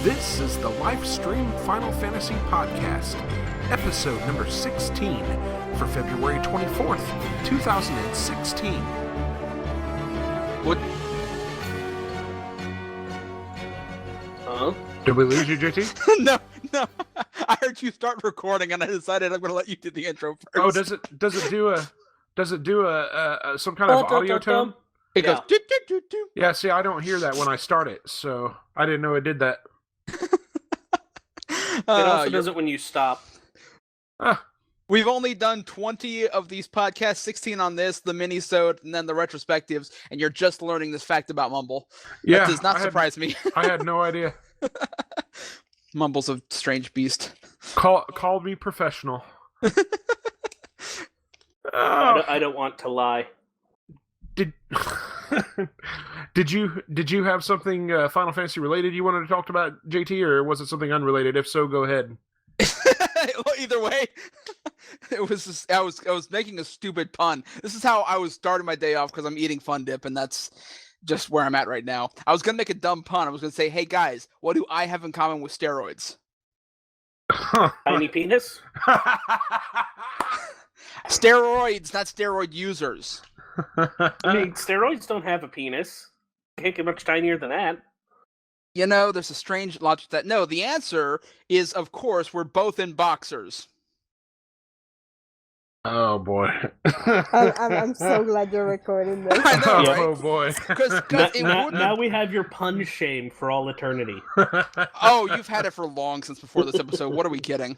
This is the Lifestream Final Fantasy Podcast, episode number 16 for February 24th, 2016. What? Huh? Did we lose you, JT? No. I heard you start recording, and I decided I'm going to let you do the intro first. Oh, does it do some kind of audio tone? It goes. Yeah. Do. Yeah, see, I don't hear that when I start it, so I didn't know it did that. It also does it when you stop. We've only done 20 of these podcasts, 16 on this, the mini-sode, and then the retrospectives, and you're just learning this fact about Mumble. Yeah, That does not surprise me. I had no idea. Mumble's a strange beast. Called me professional. I don't want to lie. Did you have something Final Fantasy related you wanted to talk about, JT, or was it something unrelated? If so, go ahead. Well, either way, it was just, I was making a stupid pun. This is how I was starting my day off because I'm eating Fun Dip, and that's just where I'm at right now. I was gonna make a dumb pun. I was gonna say, "Hey guys, what do I have in common with steroids?" Tiny penis? Steroids, not steroid users. I mean, steroids don't have a penis. Can't get much tinier than that. You know, there's a strange logic to that. No, the answer is, of course, we're both in boxers. Oh boy! I'm so glad you're recording this. I know, right? Oh boy! Because Now we have your pun shame for all eternity. Oh, you've had it for long since before this episode. What are we kidding?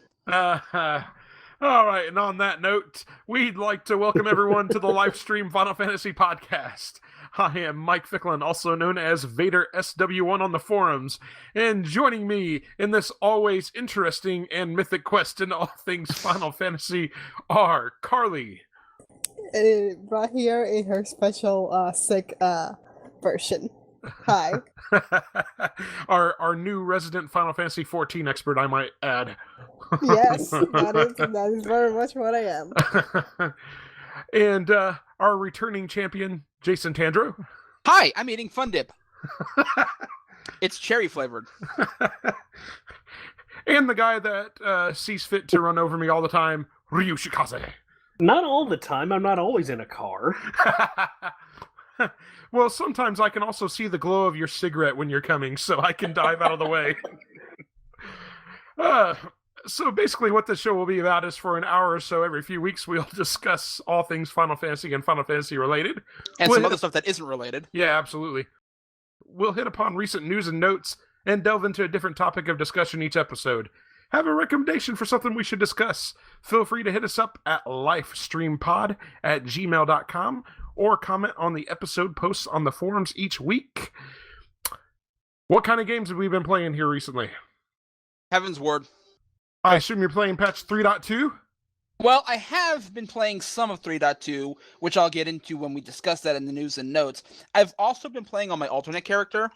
All right, and on that note, we'd like to welcome everyone to the Lifestream Final Fantasy Podcast. I am Mike Ficklin, also known as Vader SW1 on the forums, and joining me in this always interesting and mythic quest in all things Final Fantasy are Carlie. Brought here in her special sick version. Hi. our new resident Final Fantasy XIV expert, I might add. Yes, that is very much what I am. And our returning champion, JasonTandro. Hi, I'm eating Fun Dip. It's cherry flavored. And the guy that sees fit to run over me all the time, Ryushikaze. Not all the time. I'm not always in a car. Well, sometimes I can also see the glow of your cigarette when you're coming, so I can dive out of the way. So basically what this show will be about is for an hour or so every few weeks, we'll discuss all things Final Fantasy and Final Fantasy related. And some other stuff that isn't related. Yeah, absolutely. We'll hit upon recent news and notes and delve into a different topic of discussion each episode. Have a recommendation for something we should discuss? Feel free to hit us up at lifestreampod@gmail.com or comment on the episode posts on the forums each week. What kind of games have we been playing here recently? Heavensward. I assume you're playing patch 3.2? Well, I have been playing some of 3.2, which I'll get into when we discuss that in the news and notes. I've also been playing on my alternate character.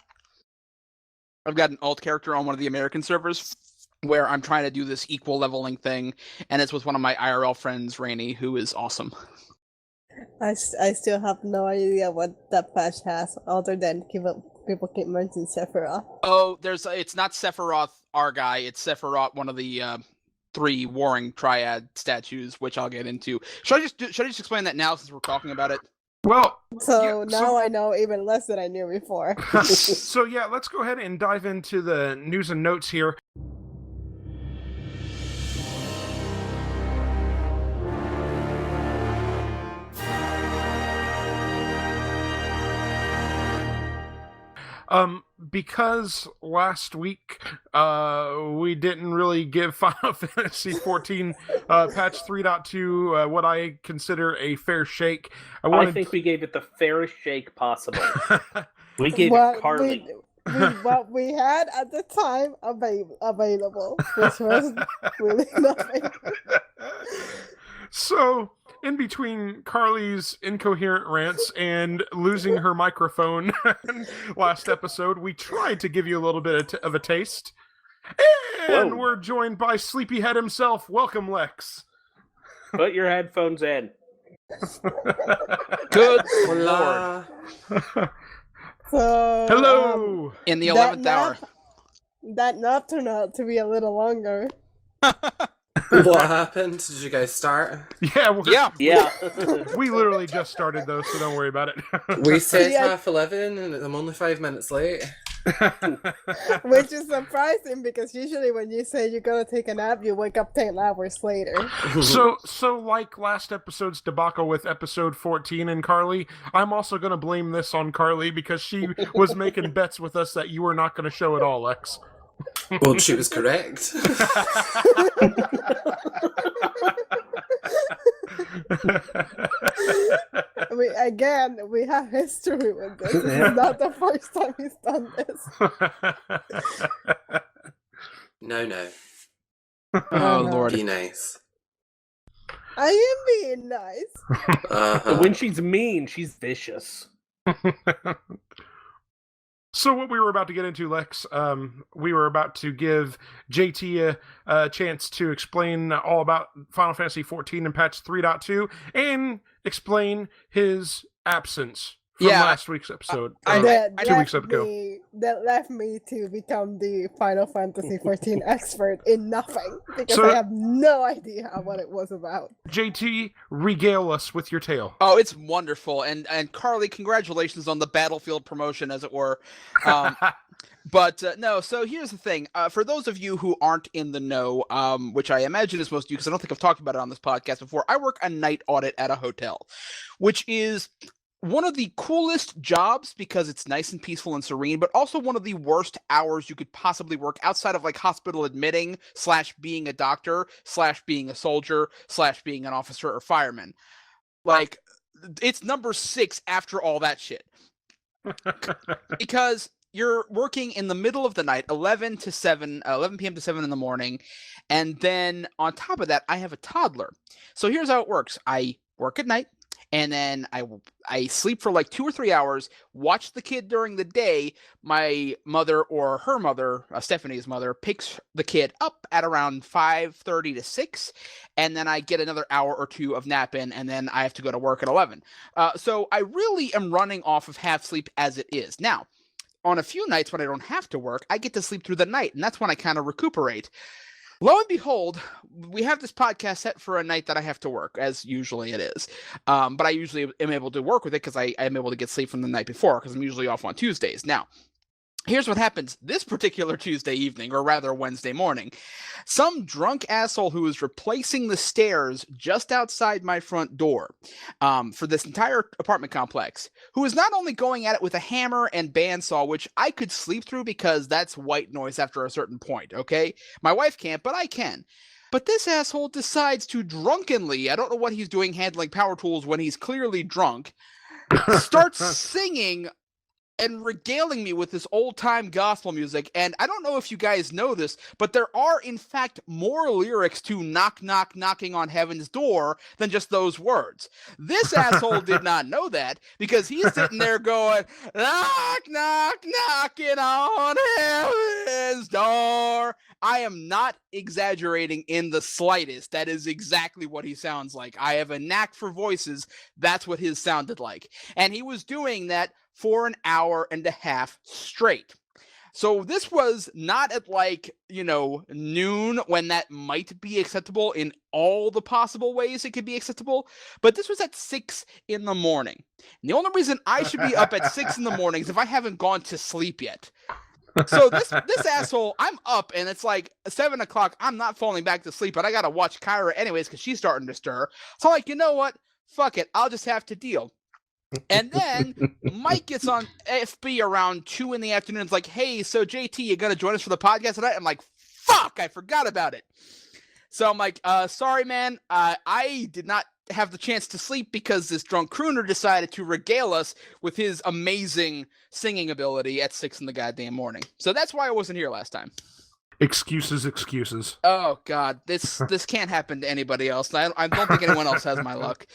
I've got an alt character on one of the American servers where I'm trying to do this equal leveling thing, and it's with one of my IRL friends, Rainey, who is awesome. I still have no idea what that patch has, other than people keep mentioning Sephiroth. Oh, it's not Sephiroth, our guy. It's Sephiroth, one of the 3 warring triad statues, which I'll get into. Should I just explain that now since we're talking about it? Well, Now I know even less than I knew before. So yeah, let's go ahead and dive into the news and notes here. Because last week we didn't really give Final Fantasy XIV patch 3.2 what I consider a fair shake. I think we gave it the fairest shake possible. We gave it Carlie. What we had at the time available, which was really nothing. So, in between Carlie's incoherent rants and losing her microphone last episode, we tried to give you a little bit of a taste. And we're joined by Sleepyhead himself. Welcome, Lex. Put your headphones in. Good Lord. So, Hello! In the 11th hour. that not turned out to be a little longer. What happened? Did you guys start? Yeah, Yeah. we literally just started those, so don't worry about it. We said Yeah. 11:30 and I'm only 5 minutes late. Which is surprising because usually when you say you're gonna take a nap, you wake up 10 hours later. So like last episode's debacle with episode 14 and Carlie, I'm also going to blame this on Carlie because she was making bets with us that you were not going to show at all, Lex. Well, she was correct. We have history with this. This is not the first time he's done this. No. Oh, Lord. Be nice. I am being nice. Uh-huh. When she's mean, she's vicious. So what we were about to get into, Lex, we were about to give JT a chance to explain all about Final Fantasy XIV and patch 3.2 and explain his absence from last week's episode. 2 weeks ago. That left me to become the Final Fantasy XIV expert in nothing because So- I have no idea what it was about. JT, regale us with your tale. Oh, it's wonderful. And Carlie, congratulations on the Battlefield promotion, as it were. But no, so here's the thing. For those of you who aren't in the know, which I imagine is most of you, because I don't think I've talked about it on this podcast before, I work a night audit at a hotel, which is one of the coolest jobs because it's nice and peaceful and serene, but also one of the worst hours you could possibly work outside of like hospital admitting / being a doctor / being a soldier / being an officer or fireman. Like, it's number 6 after all that shit. Because you're working in the middle of the night, 11 p.m. to 7 in the morning. And then on top of that, I have a toddler. So here's how it works. I work at night. And then I sleep for like 2 or 3 hours, watch the kid during the day. My mother or her mother, Stephanie's mother, picks the kid up at around 5:30 to 6. And then I get another hour or 2 of nap in, and then I have to go to work at 11. So I really am running off of half sleep as it is. Now, on a few nights when I don't have to work, I get to sleep through the night, and that's when I kind of recuperate. Lo and behold, we have this podcast set for a night that I have to work, as usually it is. But I usually am able to work with it because I am able to get sleep from the night before because I'm usually off on Tuesdays. Now, here's what happens this particular Tuesday evening, or rather Wednesday morning. Some drunk asshole who is replacing the stairs just outside my front door for this entire apartment complex, who is not only going at it with a hammer and bandsaw, which I could sleep through because that's white noise after a certain point, okay? My wife can't, but I can. But this asshole decides to drunkenly, I don't know what he's doing handling power tools when he's clearly drunk, starts singing and regaling me with this old-time gospel music. And I don't know if you guys know this, but there are, in fact, more lyrics to Knock, Knock, Knocking on Heaven's Door than just those words. This asshole did not know that because he's sitting there going, Knock, Knock, Knocking on Heaven's Door. I am not exaggerating in the slightest. That is exactly what he sounds like. I have a knack for voices. That's what his sounded like. And he was doing that for an hour and a half straight. So this was not at noon when that might be acceptable in all the possible ways it could be acceptable, but this was at 6 in the morning. And the only reason I should be up at 6 in the morning is if I haven't gone to sleep yet. So this asshole, I'm up and it's like 7 o'clock. I'm not falling back to sleep, but I gotta watch Kyra anyways because she's starting to stir. So I'm like, you know what? Fuck it. I'll just have to deal. And then Mike gets on FB around 2 in the afternoon. It's like, hey, so JT, you gonna join us for the podcast tonight? I'm like, fuck, I forgot about it. So I'm like, sorry, man. I did not have the chance to sleep because this drunk crooner decided to regale us with his amazing singing ability at 6 in the goddamn morning. So that's why I wasn't here last time. Excuses. Oh God, this can't happen to anybody else. I don't think anyone else has my luck.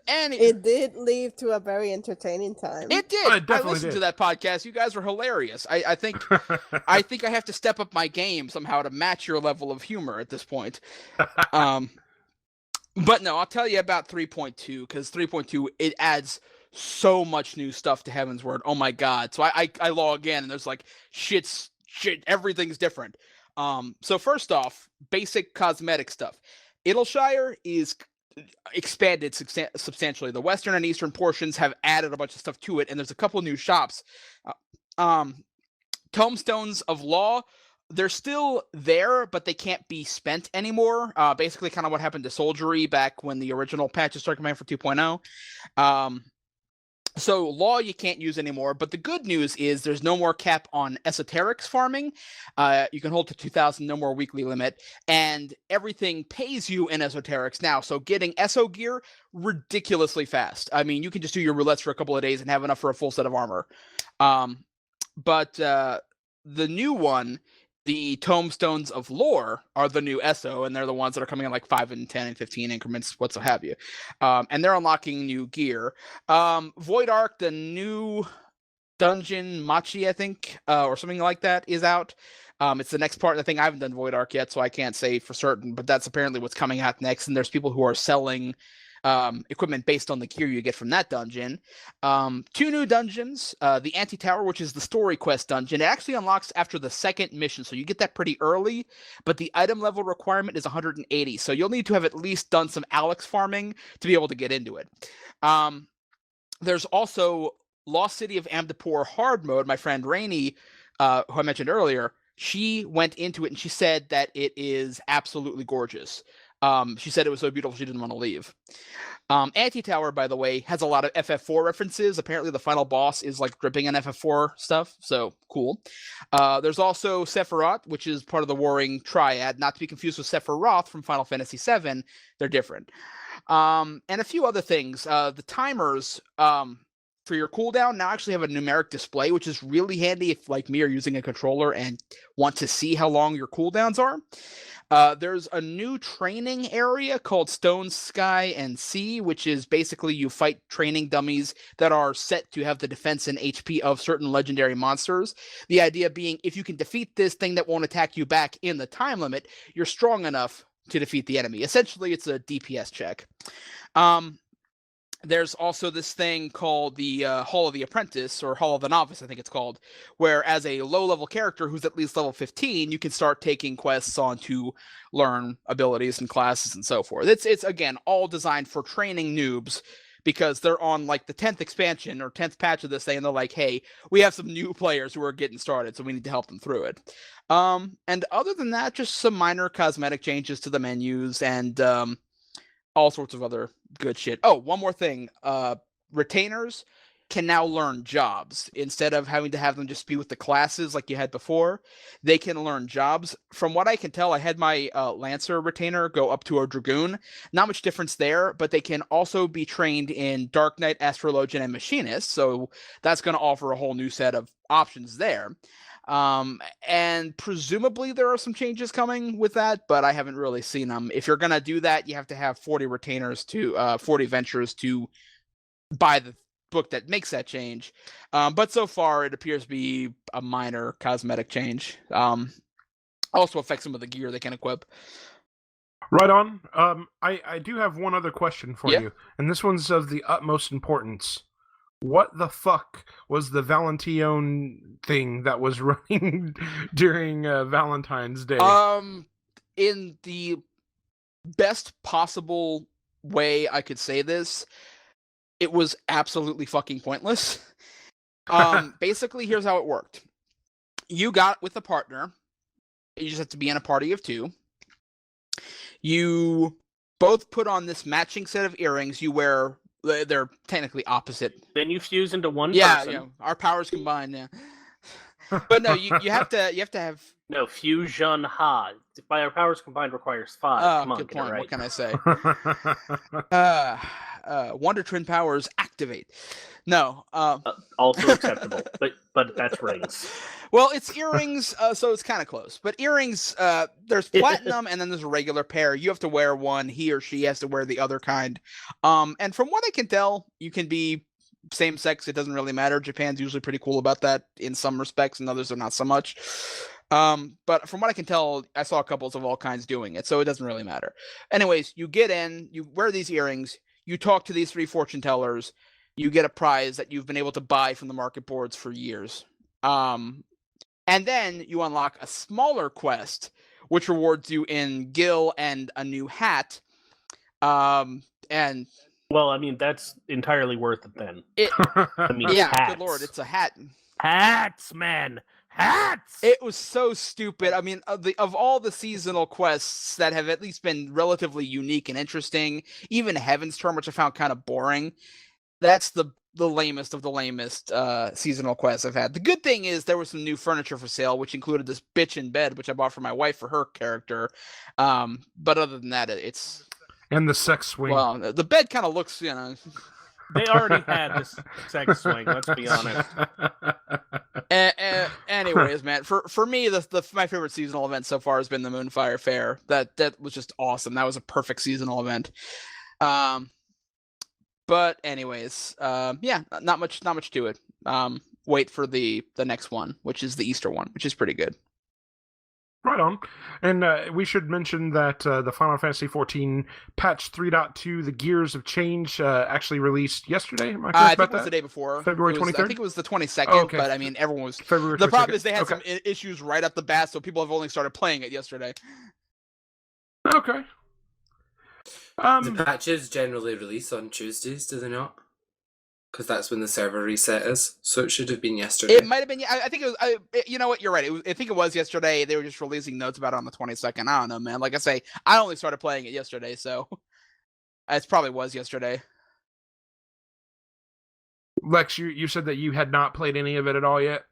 And it did lead to a very entertaining time. It did. I I listened to that podcast. You guys were hilarious. I think I have to step up my game somehow to match your level of humor at this point. But no, I'll tell you about 3.2 because 3.2 it adds so much new stuff to Heavensward. Oh my God. So I log in and there's like shit's shit, everything's different. So first off, basic cosmetic stuff. Idyllshire is expanded substantially. The western and eastern portions have added a bunch of stuff to it, and there's a couple new shops. Tomestones of Law, they're still there, but they can't be spent anymore. Basically, kind of what happened to Soldiery back when the original patches started coming out for 2.0. So Law you can't use anymore, but the good news is there's no more cap on esoterics farming. You can hold to 2,000, no more weekly limit, and everything pays you in esoterics now. So getting ESO gear, ridiculously fast. I mean, you can just do your roulettes for a couple of days and have enough for a full set of armor. But the new one, the Tomestones of Lore, are the new ESO, and they're the ones that are coming in like 5 and 10 and 15 increments, what so have you. And they're unlocking new gear. Void Ark, the new dungeon Machi, I think, or something like that, is out. It's the next part of the thing. I haven't done Void Ark yet, so I can't say for certain, but that's apparently what's coming out next, and there's people who are selling equipment based on the gear you get from that dungeon. 2 new dungeons, the Anti-Tower, which is the story quest dungeon. It actually unlocks after the second mission, so you get that pretty early, but the item level requirement is 180, so you'll need to have at least done some Alex farming to be able to get into it. There's also Lost City of Amdapor hard mode. My friend Rainey, who I mentioned earlier, she went into it and she said that it is absolutely gorgeous. She said it was so beautiful she didn't want to leave. Anti-Tower, by the way, has a lot of FF4 references. Apparently the final boss is like dripping in FF4 stuff, so cool. There's also Sephiroth, which is part of the Warring Triad, not to be confused with Sephiroth from Final Fantasy VII. They're different. And a few other things. The timers for your cooldown now actually have a numeric display, which is really handy if, like me, are using a controller and want to see how long your cooldowns are. There's a new training area called Stone, Sky, and Sea, which is basically you fight training dummies that are set to have the defense and HP of certain legendary monsters. The idea being, if you can defeat this thing that won't attack you back in the time limit, you're strong enough to defeat the enemy. Essentially, it's a DPS check. There's also this thing called the Hall of the Apprentice, or Hall of the Novice, I think it's called, where as a low-level character who's at least level 15, you can start taking quests on to learn abilities and classes and so forth. It's again, all designed for training noobs, because they're on like the 10th expansion or 10th patch of this thing, and they're like, hey, we have some new players who are getting started, so we need to help them through it. And other than that, just some minor cosmetic changes to the menus and all sorts of other good shit. Oh, one more thing. Retainers can now learn jobs. Instead of having to have them just be with the classes like you had before, they can learn jobs. From what I can tell, I had my Lancer retainer go up to a Dragoon. Not much difference there, but they can also be trained in Dark Knight, Astrologian, and Machinist, so that's going to offer a whole new set of options there. And presumably there are some changes coming with that, but I haven't really seen them. If you're going to do that, you have to have 40 retainers to 40 ventures to buy the book that makes that change. But so far it appears to be a minor cosmetic change. Also affects some of the gear they can equip. Right on. I do have one other question for you, and this one's of the utmost importance. What the fuck was the Valentione thing that was running during Valentine's Day? In the best possible way I could say this, it was absolutely fucking pointless. Basically, here's how it worked. You got with a partner. You just have to be in a party of 2. You both put on this matching set of earrings. You wear... They're technically opposite. Then you fuse into one person. person. Yeah, our powers combined. Yeah, but no, you have to have. No, fusion ha. By our powers combined requires 5. Come on, good point. right. What can I say? Wonder Twin powers activate. No. Also acceptable, but that's rings. Well, it's earrings, so it's kind of close. But earrings, there's platinum, and then there's a regular pair. You have to wear one. He or she has to wear the other kind. And from what I can tell, you can be same sex. It doesn't really matter. Japan's usually pretty cool about that in some respects, and others are not so much. But from what I can tell, I saw couples of all kinds doing it, so it doesn't really matter. Anyways, you get in, you wear these earrings, you talk to these 3 fortune tellers, you get a prize that you've been able to buy from the market boards for years. And then you unlock a smaller quest, which rewards you in gil and a new hat. And Well, I mean, that's entirely worth it then. Yeah, good lord, it's a hat. Hats, man. Hats. It was so stupid. I mean, of all the seasonal quests that have at least been relatively unique and interesting, even Heavensward, which I found kind of boring, that's the lamest of the lamest seasonal quests I've had. The good thing is there was some new furniture for sale, which included this bitch in bed, which I bought for my wife for her character. But other than that, it's... And the sex swing. Well, the bed kind of looks, you know... They already had this sex swing, let's be honest. Anyways, man, for me, my favorite seasonal event so far has been the Moonfire Fair. That was just awesome. That was a perfect seasonal event. But anyways, yeah, not much to it. Wait for the next one, which is the Easter one, which is pretty good. Right on. And we should mention that the Final Fantasy XIV patch 3.2, the Gears of Change, actually released yesterday. Am I correct I think about it was that? the day before. February 23rd? I think it was the 22nd, okay. But I mean, everyone was... February 22nd. The problem is they had okay. some issues right up the bat, so people have only started playing it yesterday. Okay. The patches generally release on Tuesdays, do they not? Because that's when the server reset is, so it should have been yesterday. It might have been. I think it was. You know what? You're right. I think it was yesterday. They were just releasing notes about it on the 22nd. I don't know, man. Like I say, I only started playing it yesterday, so it probably was yesterday. Lex, you said that you had not played any of it at all yet?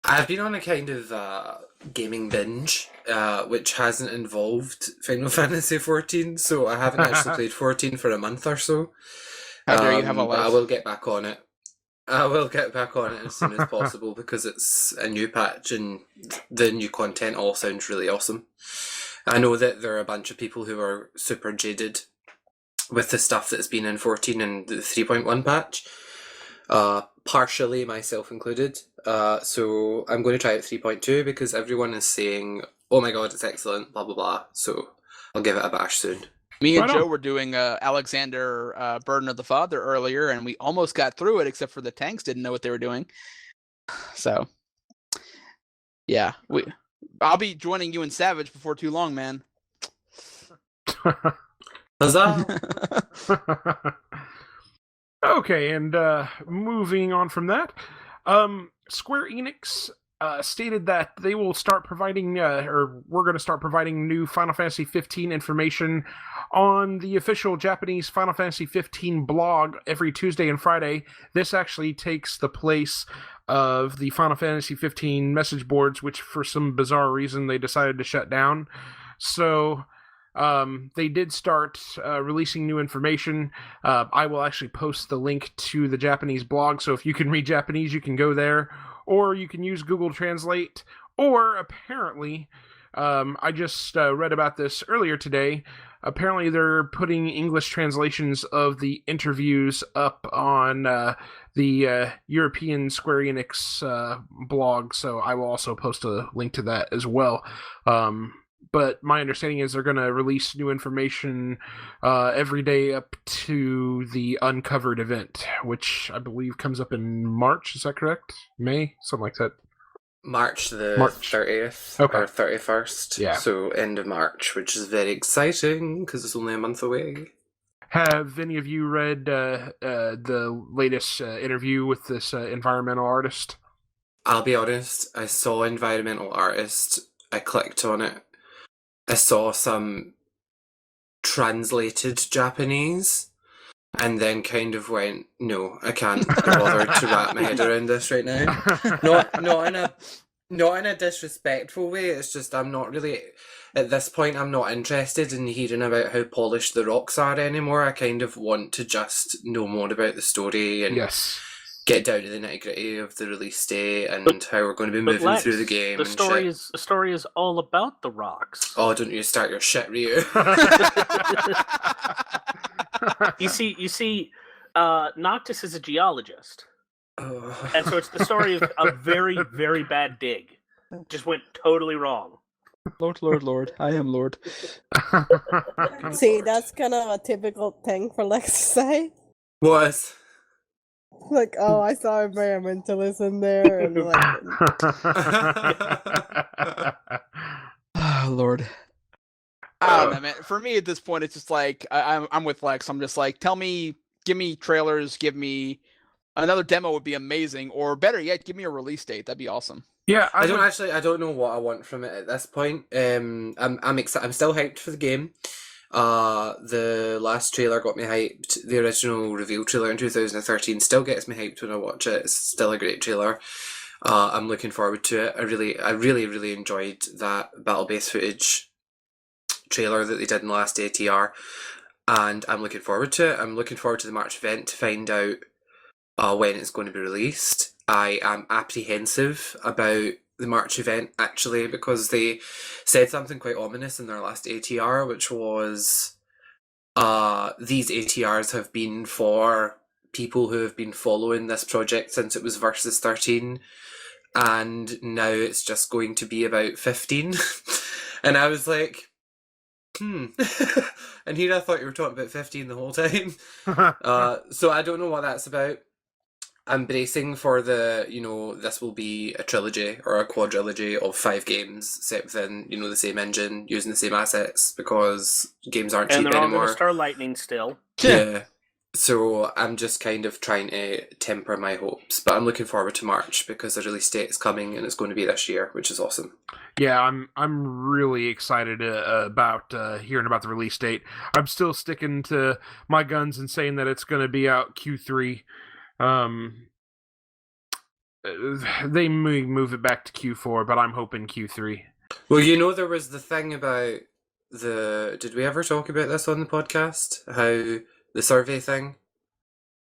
I've been on a kind of gaming binge, which hasn't involved Final Fantasy XIV, so I haven't actually played 14 for a month or so. How dare you have a life? I will get back on it. I will get back on it as soon as possible because it's a new patch and the new content all sounds really awesome. I know that there are a bunch of people who are super jaded with the stuff that's been in 14 and the 3.1 patch, partially myself included. So I'm going to try out 3.2 because everyone is saying, oh my god, it's excellent, blah blah blah. So I'll give it a bash soon. Me and Joe were doing Alexander Burden of the Father earlier, and we almost got through it, except for the tanks didn't know what they were doing. So, yeah, I'll be joining you in Savage before too long, man. Huzzah! Okay, and moving on from that, Square Enix stated that they will start providing, or we're going to start providing new Final Fantasy XV information on the official Japanese Final Fantasy XV blog every Tuesday and Friday. This actually takes the place of the Final Fantasy XV message boards, which for some bizarre reason they decided to shut down. So they did start releasing new information. I will actually post the link to the Japanese blog, so if you can read Japanese, you can go there. Or you can use Google Translate, or apparently, I just read about this earlier today, apparently they're putting English translations of the interviews up on the European Square Enix blog, so I will also post a link to that as well. But my understanding is they're going to release new information every day up to the Uncovered event, which I believe comes up in March. Is that correct? May? Something like that. March 30th okay. or 31st. Yeah. So end of March, which is very exciting because it's only a month away. Have any of you read the latest interview with this environmental artist? I'll be honest, I saw environmental artist, I clicked on it, I saw some translated Japanese, and then kind of went, no, I can't be bothered to wrap my head around this right now. Not in a disrespectful way, it's just I'm not really, at this point I'm not interested in hearing about how polished the rocks are anymore. I kind of want to just know more about the story and get down to the nitty-gritty of the release date and how we're going to be moving Lex, through the game. The story is all about the rocks. Oh, don't you start your shit, Ryu. You see, Noctis is a geologist. Oh. And so it's the story of a very, very bad dig. Just went totally wrong. Lord, I am Lord. See, that's kind of a typical thing for Lex to say. What? Like, oh, I saw environmentalists in there, and like, Oh Lord. I don't know, man. For me at this point, it's just like I'm with Lex. I'm just like, give me trailers, give me another demo would be amazing, or better yet, give me a release date. That'd be awesome. Yeah, I don't know what I want from it at this point. I'm excited. I'm still hyped for the game. The last trailer got me hyped. The original reveal trailer in 2013 still gets me hyped when I watch it. It's still a great trailer. I'm looking forward to it. I really enjoyed that battle-based footage trailer that they did in the last ATR, and I'm looking forward to it. I'm looking forward to the March event to find out when it's going to be released. I am apprehensive about the March event, actually, because they said something quite ominous in their last ATR, which was these ATRs have been for people who have been following this project since it was Versus 13, and now it's just going to be about 15. And I was like, and here I thought you were talking about 15 the whole time. So I don't know what that's about. I'm bracing for this will be a trilogy or a quadrilogy of 5 games set within, the same engine, using the same assets, because games aren't cheap And they're all anymore. going to start lightning still. Yeah. So I'm just kind of trying to temper my hopes, but I'm looking forward to March because the release date is coming and it's going to be this year, which is awesome. Yeah, I'm really excited about hearing about the release date. I'm still sticking to my guns and saying that it's going to be out Q3. They may move it back to Q4, but I'm hoping Q3. Well, there was the thing about did we ever talk about this on the podcast? How the survey thing?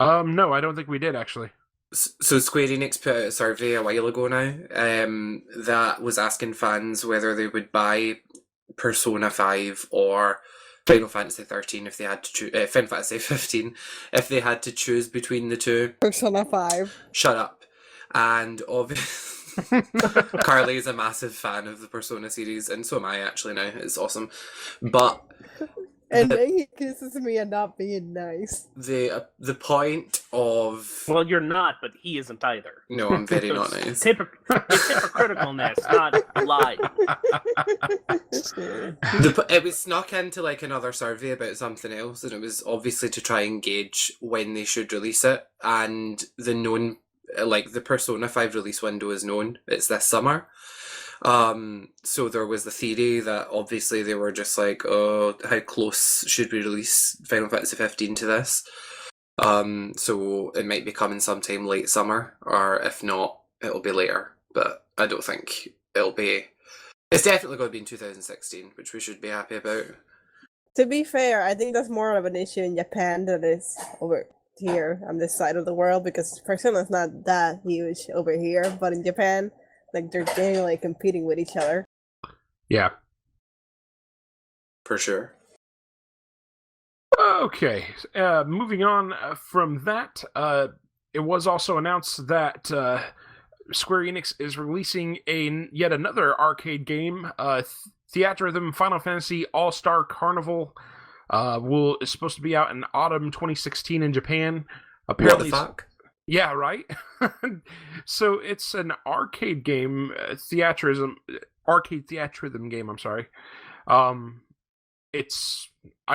No, I don't think we did, actually. So Square Enix put out a survey a while ago now that was asking fans whether they would buy Persona 5 or Final Fantasy 13 if they had to choose, Final Fantasy 15 if they had to choose between the two. Persona 5. Shut up. And obviously, Carlie is a massive fan of the Persona series, and so am I actually now. It's awesome. But And then he kisses me and not being nice. the point of... Well, you're not, but he isn't either. No, I'm very not nice. It's hypocriticalness, not a lie. It was snuck into another survey about something else, and it was obviously to try and gauge when they should release it, and the known... the Persona 5 release window is known. It's this summer. So there was the theory that obviously they were just like, oh, how close should we release Final Fantasy 15 to this? So it might be coming sometime late summer, or if not, it'll be later. But I don't think it'll be... It's definitely going to be in 2016, which we should be happy about. To be fair, I think that's more of an issue in Japan than it is over here on this side of the world, because Persona's not that huge over here, but in Japan, they're generally competing with each other. Yeah. For sure. Okay. Moving on from that, it was also announced that Square Enix is releasing yet another arcade game, Theatrhythm Final Fantasy All-Star Carnival. Is supposed to be out in autumn 2016 in Japan. Apparently, what the fuck? Yeah, right? So it's an arcade game, arcade Theatrhythm game, I'm sorry. I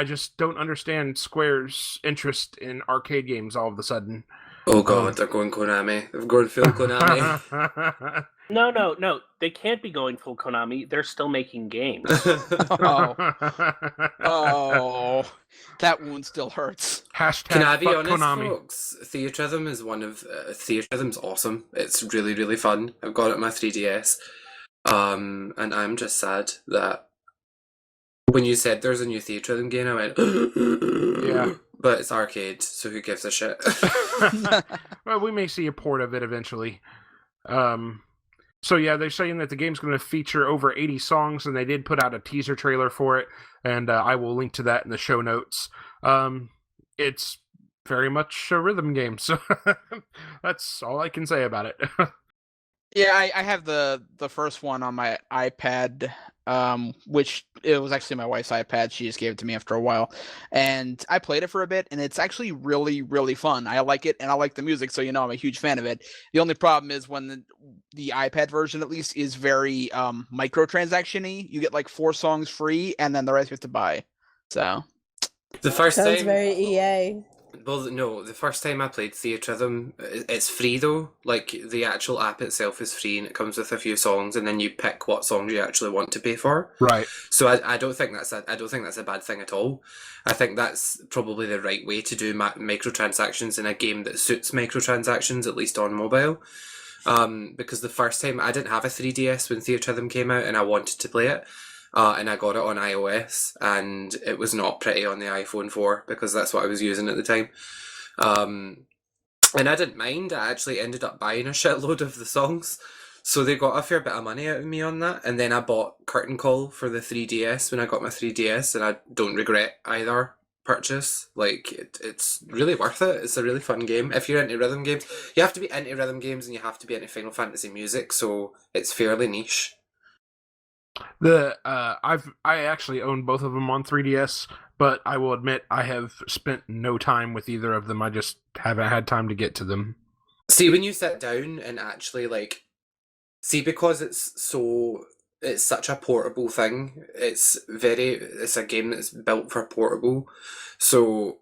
just don't understand Square's interest in arcade games all of a sudden. Oh god, they're going Konami. They're going full Konami. No. They can't be going full Konami. They're still making games. Oh, that wound still hurts. Hashtag Can I be fuck honest, Konami. folks? Theatrhythm is one of... Theatrhythm's awesome. It's really, really fun. I've got it on my 3DS. And I'm just sad that when you said there's a new Theatrhythm game, I went... Yeah. But it's arcade, so who gives a shit? Well, we may see a port of it eventually. So yeah, they're saying that the game's going to feature over 80 songs, and they did put out a teaser trailer for it, and I will link to that in the show notes. It's very much a rhythm game, so that's all I can say about it. Yeah, I have the first one on my iPad, which it was actually my wife's iPad. She just gave it to me after a while, and I played it for a bit, and it's actually really, really fun. I like it, and I like the music, so I'm a huge fan of it. The only problem is when the iPad version, at least, is very microtransaction-y. You get like 4 songs free, and then the rest you have to buy. So The first Sounds time, very EA. well, no, the first time I played Theatrhythm, it's free though. Like the actual app itself is free, and it comes with a few songs, and then you pick what songs you actually want to pay for. Right. So I don't think that's a bad thing at all. I think that's probably the right way to do microtransactions in a game that suits microtransactions, at least on mobile. Because the first time I didn't have a 3DS when Theatrhythm came out, and I wanted to play it. And I got it on iOS, and it was not pretty on the iPhone 4 because that's what I was using at the time. And I didn't mind. I actually ended up buying a shitload of the songs, so they got a fair bit of money out of me on that. And then I bought Curtain Call for the 3DS when I got my 3DS, and I don't regret either purchase. Like, it's really worth it. It's a really fun game. If you're into rhythm games, you have to be into rhythm games, and you have to be into Final Fantasy music, so it's fairly niche. I actually own both of them on 3DS, but I will admit I have spent no time with either of them. I just haven't had time to get to them. See, when you sit down and actually because it's such a portable thing. It's a game that's built for portable. So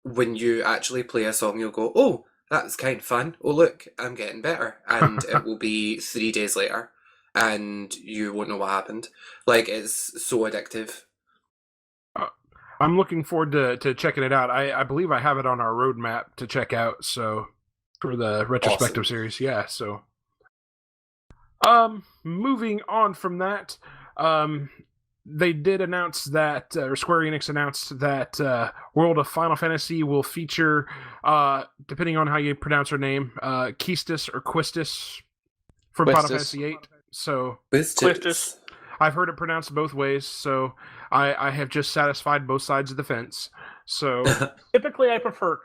when you actually play a song, you'll go, "Oh, that's kind of fun. Oh, look, I'm getting better," and it will be 3 days later. And you won't know what happened. Like, it's so addictive. I'm looking forward to checking it out. I believe I have it on our roadmap to check out, so for the retrospective series. Yeah, so moving on from that, they did announce that, or Square Enix announced that World of Final Fantasy will feature, depending on how you pronounce her name, Quistis or Quistis from Final Fantasy VIII. So Quistis. I've heard it pronounced both ways, so I have just satisfied both sides of the fence. So Typically, I prefer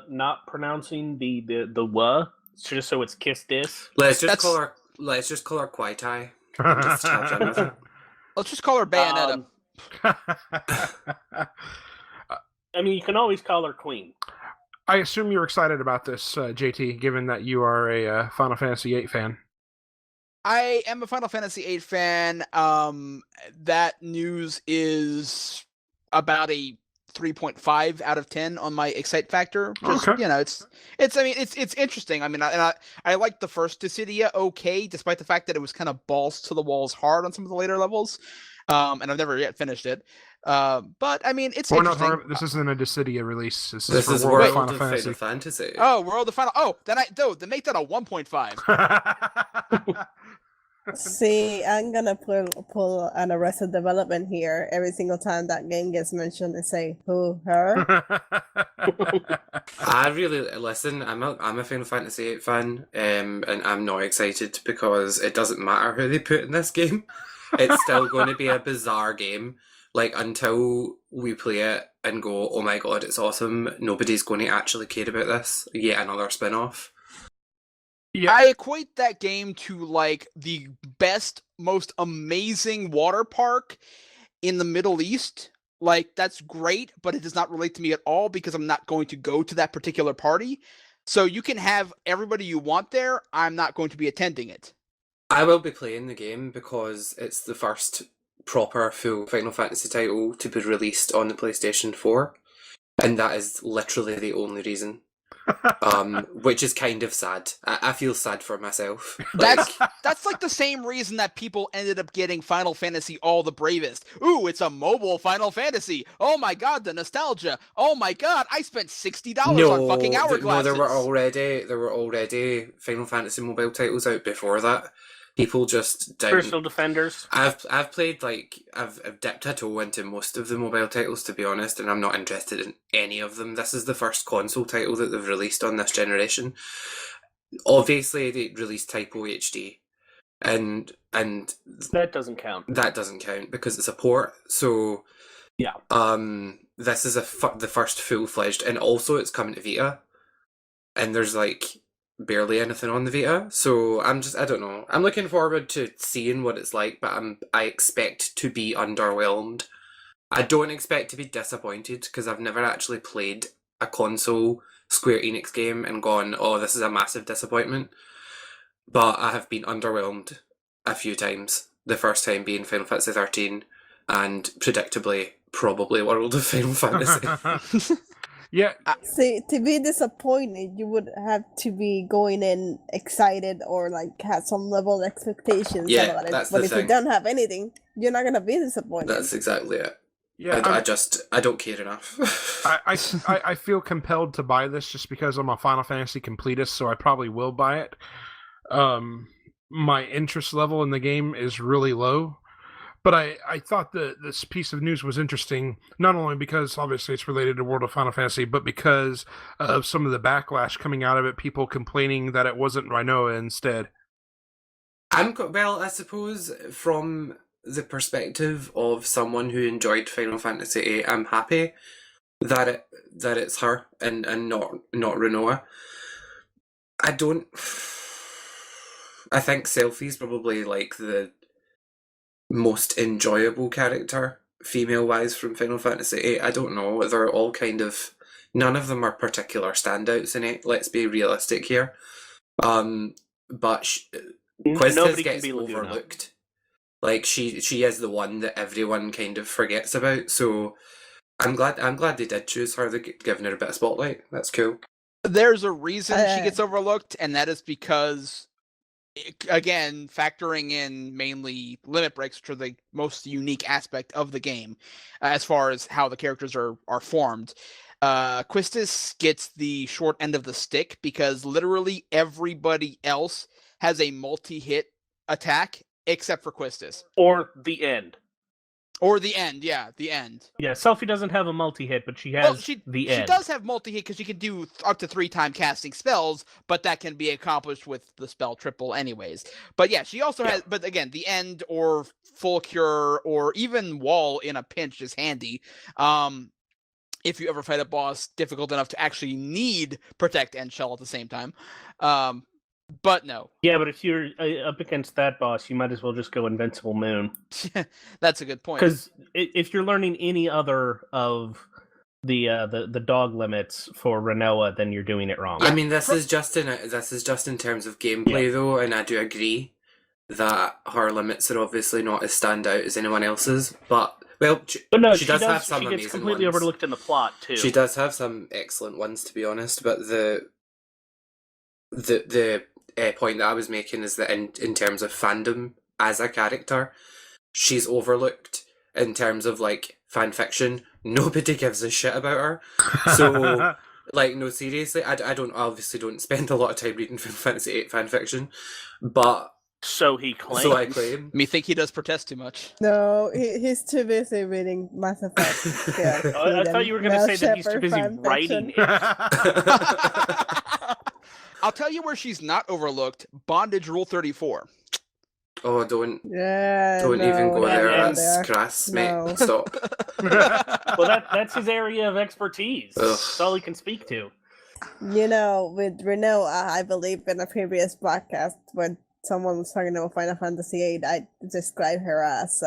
not pronouncing the "w," just so it's Quistis. Let's just call her Quaitai. Let's just call her Bayonetta. I mean, you can always call her Queen. I assume you're excited about this, JT, given that you are a Final Fantasy VIII fan. I am a Final Fantasy VIII fan. That news is about a 3.5 out of 10 on my excite factor. Just, okay. It's interesting. I mean, I liked the first Dissidia okay, despite the fact that it was kind of balls to the walls hard on some of the later levels. And I've never yet finished it. But I mean, it's interesting. This isn't a Dissidia release. This is for World World of Final Fantasy. Oh, World of Final. Oh, then make that a 1.5. See, I'm gonna pull an Arrested Development here every single time that game gets mentioned and say who, her. I really listen. I'm a Final Fantasy VIII fan, and I'm not excited because it doesn't matter who they put in this game. It's still going to be a bizarre game. Like, until we play it and go, "Oh my god, it's awesome," nobody's going to actually care about this. Yet another spin-off. Yeah. I equate that game to like the best, most amazing water park in the Middle East. Like, that's great, but it does not relate to me at all because I'm not going to go to that particular party. So you can have everybody you want there. I'm not going to be attending it. I will be playing the game because it's the first proper full Final Fantasy title to be released on the PlayStation 4. And that is literally the only reason. Which is kind of sad. I feel sad for myself. That's like the same reason that people ended up getting Final Fantasy All the Bravest. Ooh, it's a mobile Final Fantasy. Oh my god, the nostalgia. Oh my god, I spent $60 on fucking Hourglasses. No, there were already Final Fantasy mobile titles out before that. People just didn't. Personal Defenders. I've played I've dipped a toe into most of the mobile titles, to be honest, and I'm not interested in any of them. This is the first console title that they've released on this generation. Obviously, they released Typo HD, and that doesn't count. That doesn't count because it's a port. So yeah, this is the first full-fledged, and also it's coming to Vita, and there's barely anything on the Vita, so I don't know. I'm looking forward to seeing what it's like, but I expect to be underwhelmed. I don't expect to be disappointed, because I've never actually played a console Square Enix game and gone, oh, this is a massive disappointment. But I have been underwhelmed a few times. The first time being Final Fantasy XIII, and predictably, probably World of Final Fantasy. Yeah. See, to be disappointed, you would have to be going in excited or like have some level of expectations Yeah, about it. that's But the if thing. you don't have anything, you're not gonna be disappointed. That's exactly it. Yeah, I don't care enough. I feel compelled to buy this just because I'm a Final Fantasy completist, so I probably will buy it. My interest level in the game is really low, but I thought that this piece of news was interesting, not only because obviously it's related to World of Final Fantasy, but because of some of the backlash coming out of it, people complaining that it wasn't Rinoa instead. Well, I suppose from the perspective of someone who enjoyed Final Fantasy VIII, I'm happy that it's her and not Rinoa. I think Selphie's probably like the most enjoyable character, female-wise, from Final Fantasy VIII. I don't know. They're all kind of... None of them are particular standouts in it. Let's be realistic here. But Quistis gets overlooked. Like, she is the one that everyone kind of forgets about. So I'm glad they did choose her. They're giving her a bit of spotlight. That's cool. There's a reason she gets overlooked, and that is because, again, factoring in mainly limit breaks, which are the most unique aspect of the game, as far as how the characters are formed. Quistis gets the short end of the stick because literally everybody else has a multi-hit attack except for Quistis. Or the end. Or the end, yeah, the end. Yeah, Selphie doesn't have a multi-hit, but she has the end. She does have multi-hit because she can do up to 3-time casting spells, but that can be accomplished with the spell triple anyways. But yeah, she also has, but again, the end or full cure or even wall in a pinch is handy. If you ever fight a boss difficult enough to actually need protect and shell at the same time. But no. Yeah, but if you're up against that boss, you might as well just go Invincible Moon. That's a good point. Because if you're learning any other of the dog limits for Rinoa, then you're doing it wrong. I mean, this is just in terms of gameplay, though, and I do agree that her limits are obviously not as standout as anyone else's. But she does have some amazing ones. She gets completely overlooked in the plot too. She does have some excellent ones, to be honest. But the point that I was making is that in terms of fandom as a character, she's overlooked. In terms of like fan fiction, nobody gives a shit about her. So like, no, seriously, I don't spend a lot of time reading Final Fantasy VIII fan fiction, but so he claims. So I claim. Me think he does protest too much. No, he's too busy reading Mass Effect. Yeah, I thought you were going to say that he's too busy writing it. I'll tell you where she's not overlooked. Bondage Rule 34. Oh, don't even go there. That's crass, mate. Stop. Well, that's his area of expertise. That's all he can speak to. You know, with Rinoa, I believe in a previous podcast when someone was talking about Final Fantasy VIII, I described her as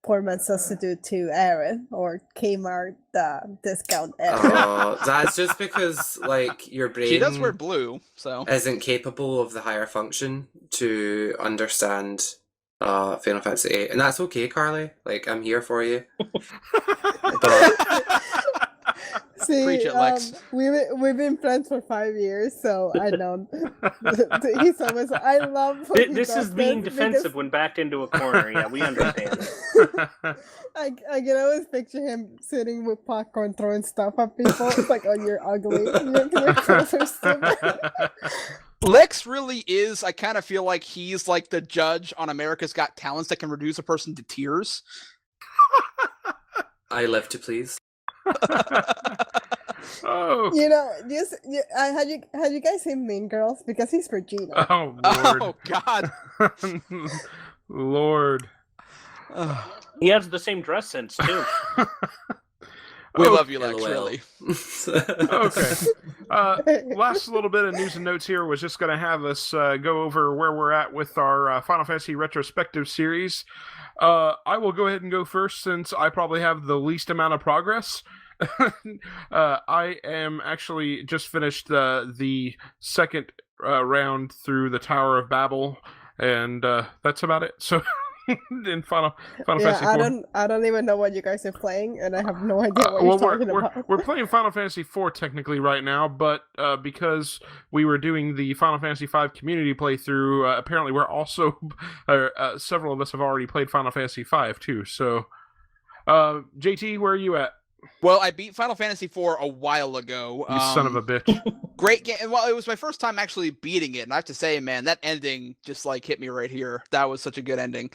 poor man's substitute to Aaron or Kmart discount Aaron. Oh, that's just because like your brain. She does wear blue, so isn't capable of the higher function to understand Final Fantasy VIII, and that's okay, Carlie. Like, I'm here for you. But... See, Preach it, Lex. We've been friends for 5 years, so I know. He's always. I love. This is being defensive when backed into a corner. Yeah, we understand. I can always picture him sitting with popcorn, throwing stuff at people. It's like, oh, you're ugly. Your clothes are stupid. Lex really is. I kind of feel like he's like the judge on America's Got Talents that can reduce a person to tears. I live to please. Oh. You know, had you guys seen Mean Girls? Because he's Regina. Oh Lord. Oh God. Lord. He has the same dress sense too. We Oh, love you, Lex, LOL. really. Okay. Last little bit of news and notes here was just going to have us go over where we're at with our Final Fantasy Retrospective series. I will go ahead and go first since I probably have the least amount of progress. I am actually just finished the second round through the Tower of Babel, and that's about it. So, in Final Fantasy IV. I don't even know what you guys are playing, and I have no idea what Well, you're talking about. we're playing Final Fantasy IV technically right now, but because we were doing the Final Fantasy V community playthrough, apparently we're also several of us have already played Final Fantasy V too. So, JT, where are you at? Well, I beat Final Fantasy IV a while ago. You son of a bitch! Great game. Well, it was my first time actually beating it, and I have to say, man, that ending just like hit me right here. That was such a good ending,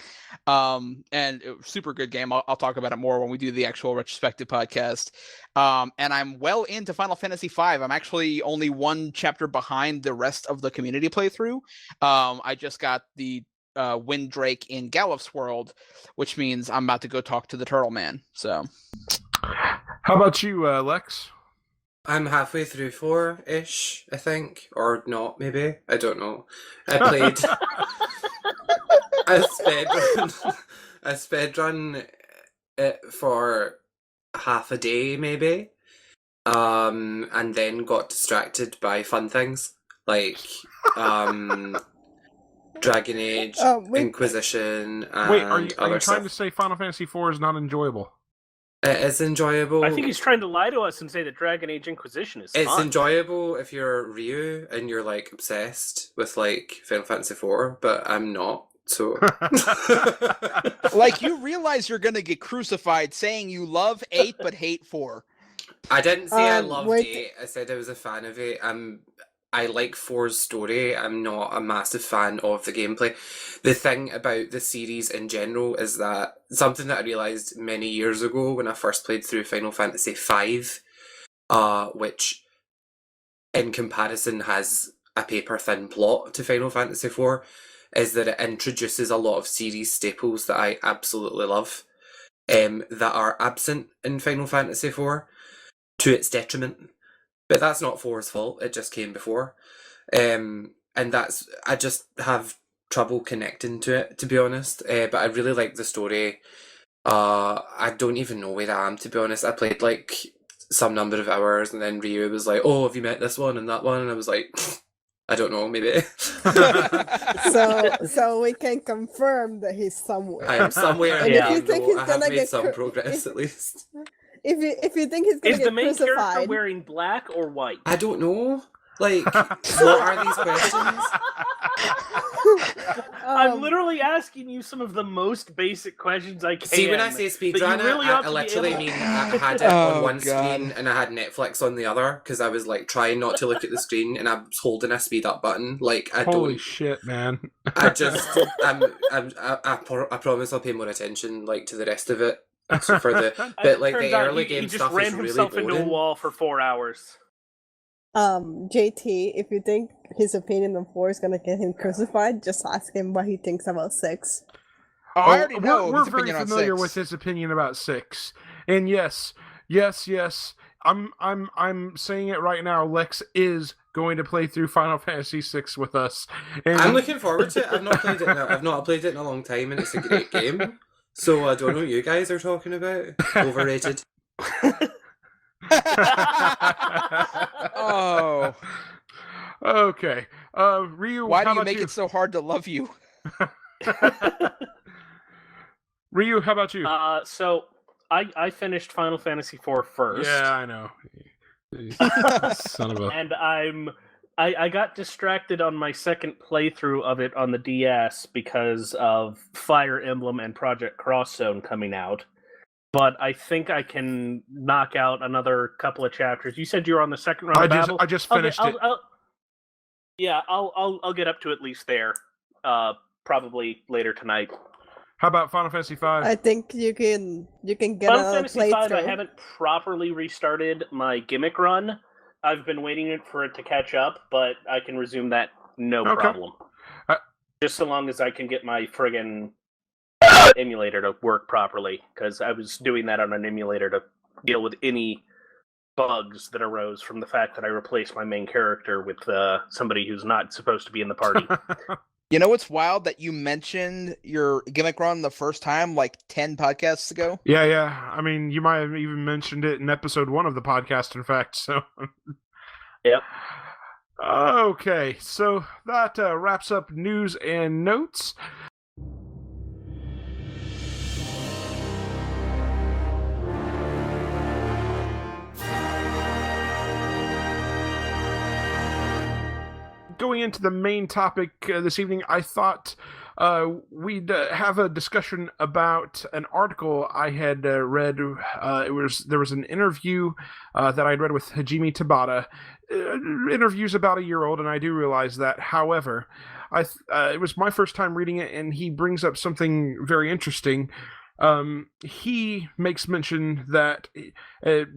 and it was super good game. I'll talk about it more when we do the actual retrospective podcast. And I'm well into Final Fantasy V. I'm actually only one chapter behind the rest of the community playthrough. I just got the Windrake in Gallif's world, which means I'm about to go talk to the Turtle Man. So. How about you, Lex? I'm halfway through 4-ish, I think. Or not, maybe. I don't know. I played a speedrun it for half a day, maybe. And then got distracted by fun things. Like, Dragon Age, Inquisition, and Wait, are you other trying stuff. to say Final Fantasy IV is not enjoyable? It is enjoyable. I think he's trying to lie to us and say that Dragon Age Inquisition is It's fun. enjoyable if you're Ryu and you're like obsessed with like Final Fantasy IV, but I'm not. So, Like, you realize you're gonna get crucified saying you love 8 but hate 4. I didn't say I loved wait. 8. I said I was a fan of 8. I like 4's story. I'm not a massive fan of the gameplay. The thing about the series in general is that something that I realised many years ago when I first played through Final Fantasy V, which in comparison has a paper-thin plot to Final Fantasy IV, is that it introduces a lot of series staples that I absolutely love, that are absent in Final Fantasy IV, to its detriment. But that's not 4's fault, it just came before. And I just have trouble connecting to it, to be honest. But I really like the story. I don't even know where I am, to be honest. I played like some number of hours, and then Ryu was like, "Oh, have you met this one and that one?" And I was like, I don't know, maybe. So we can confirm that he's somewhere. I am somewhere. And Yeah. if you think he's I have gonna made get some progress at least. If you think he's gonna Is get the main character crucified, wearing black or white? I don't know. Like, what are these questions? I'm literally asking you some of the most basic questions I can. See, when I say speedrunner, really ought I to be literally able- mean I had it Oh, on one God. screen and I had Netflix on the other because I was like trying not to look at the screen and I was holding a speed up button. Like, I Holy don't. shit, man! I just. I promise I'll pay more attention like to the rest of it. So for the but like Turns the out early he game just stuff ran is really himself into a boring. wall for 4 hours. JT, if you think his opinion on 4 is gonna get him crucified, just ask him what he thinks about 6. Oh, I already know We're his very opinion on familiar 6. with his opinion about 6, and yes. I'm saying it right now. Lex is going to play through Final Fantasy VI with us. And I'm looking forward to it. I've not played it in a long time, and it's a great game. So I don't know what you guys are talking about. Overrated. Oh, Okay. Ryu, why do how you about make you? it so hard to love you? Ryu, how about you? So I finished Final Fantasy IV first. Yeah, I know. Son of a. And I got distracted on my second playthrough of it on the DS because of Fire Emblem and Project Cross Zone coming out. But I think I can knock out another couple of chapters. You said you were on the second round of battle. I just finished it. I'll get up to at least there. Probably later tonight. How about Final Fantasy V? I think you can get Final another Fantasy V, I playthrough. haven't properly restarted my gimmick run. I've been waiting for it to catch up, but I can resume that no Okay. problem. Just so long as I can get my friggin' emulator to work properly, because I was doing that on an emulator to deal with any bugs that arose from the fact that I replaced my main character with somebody who's not supposed to be in the party. You know what's wild? That you mentioned your gimmick run the first time, like 10 podcasts ago? Yeah. I mean, you might have even mentioned it in episode 1 of the podcast, in fact, so... Yep. Okay, so that wraps up news and notes. Going into the main topic this evening, I thought we'd have a discussion about an article I had read. There was an interview that I'd read with Hajime Tabata. Interview's about a year old, and I do realize that. However, it was my first time reading it, and he brings up something very interesting. He makes mention that,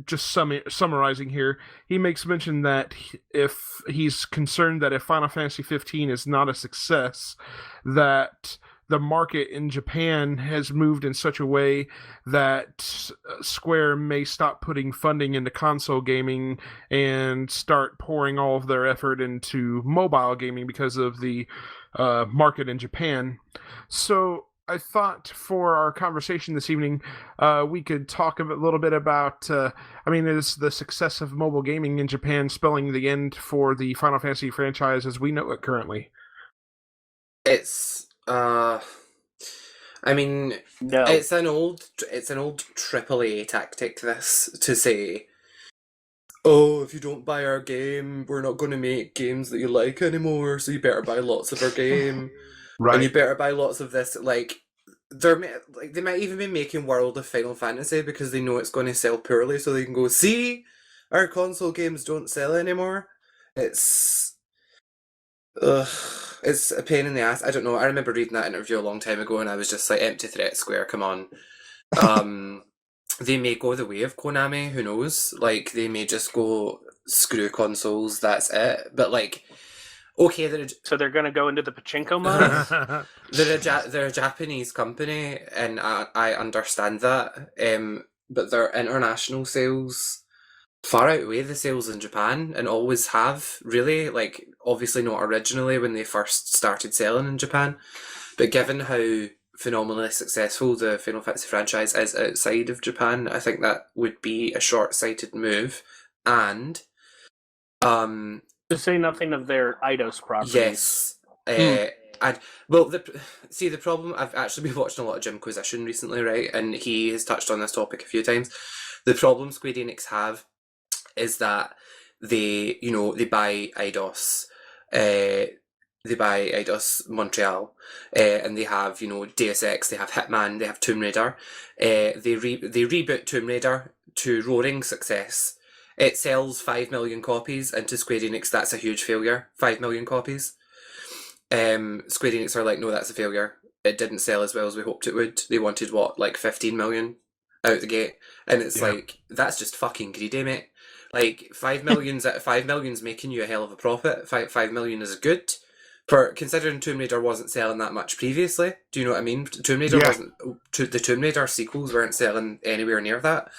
just summarizing here, he makes mention that if he's concerned that if Final Fantasy XV is not a success, that the market in Japan has moved in such a way that Square may stop putting funding into console gaming and start pouring all of their effort into mobile gaming because of the market in Japan. So I thought for our conversation this evening, we could talk a little bit about, is the success of mobile gaming in Japan spelling the end for the Final Fantasy franchise as we know it currently? It's No. it's an old AAA tactic, this, to say, oh, if you don't buy our game, we're not going to make games that you like anymore, so you better buy lots of our game. Right. And you better buy lots of this. They might even be making World of Final Fantasy because they know it's going to sell poorly, so they can go, see, our console games don't sell anymore. It's a pain in the ass. I don't know. I remember reading that interview a long time ago, and I was just like, empty threat, Square, come on. They may go the way of Konami, who knows? They may just go, screw consoles, that's it. But okay, so they're going to go into the pachinko mode? they're a Japanese company, and I understand that. But their international sales far outweigh the sales in Japan, and always have, really. Obviously not originally when they first started selling in Japan, but given how phenomenally successful the Final Fantasy franchise is outside of Japan, I think that would be a short-sighted move. And to say nothing of their Eidos properties. yes. The problem, I've actually been watching a lot of Jimquisition recently, right? And he has touched on this topic a few times. The problem Square Enix have is that they buy Eidos, they buy Eidos Montreal, and they have, Deus Ex, they have Hitman, they have Tomb Raider. They reboot Tomb Raider to roaring success. It sells 5 million copies, and to Square Enix, that's a huge failure. 5 million copies. Square Enix are like, no, that's a failure. It didn't sell as well as we hoped it would. They wanted, 15 million out the gate? And it's that's just fucking greedy, mate. 5 million's making you a hell of a profit. 5 million is good. For considering Tomb Raider wasn't selling that much previously. Do you know what I mean? The Tomb Raider sequels weren't selling anywhere near that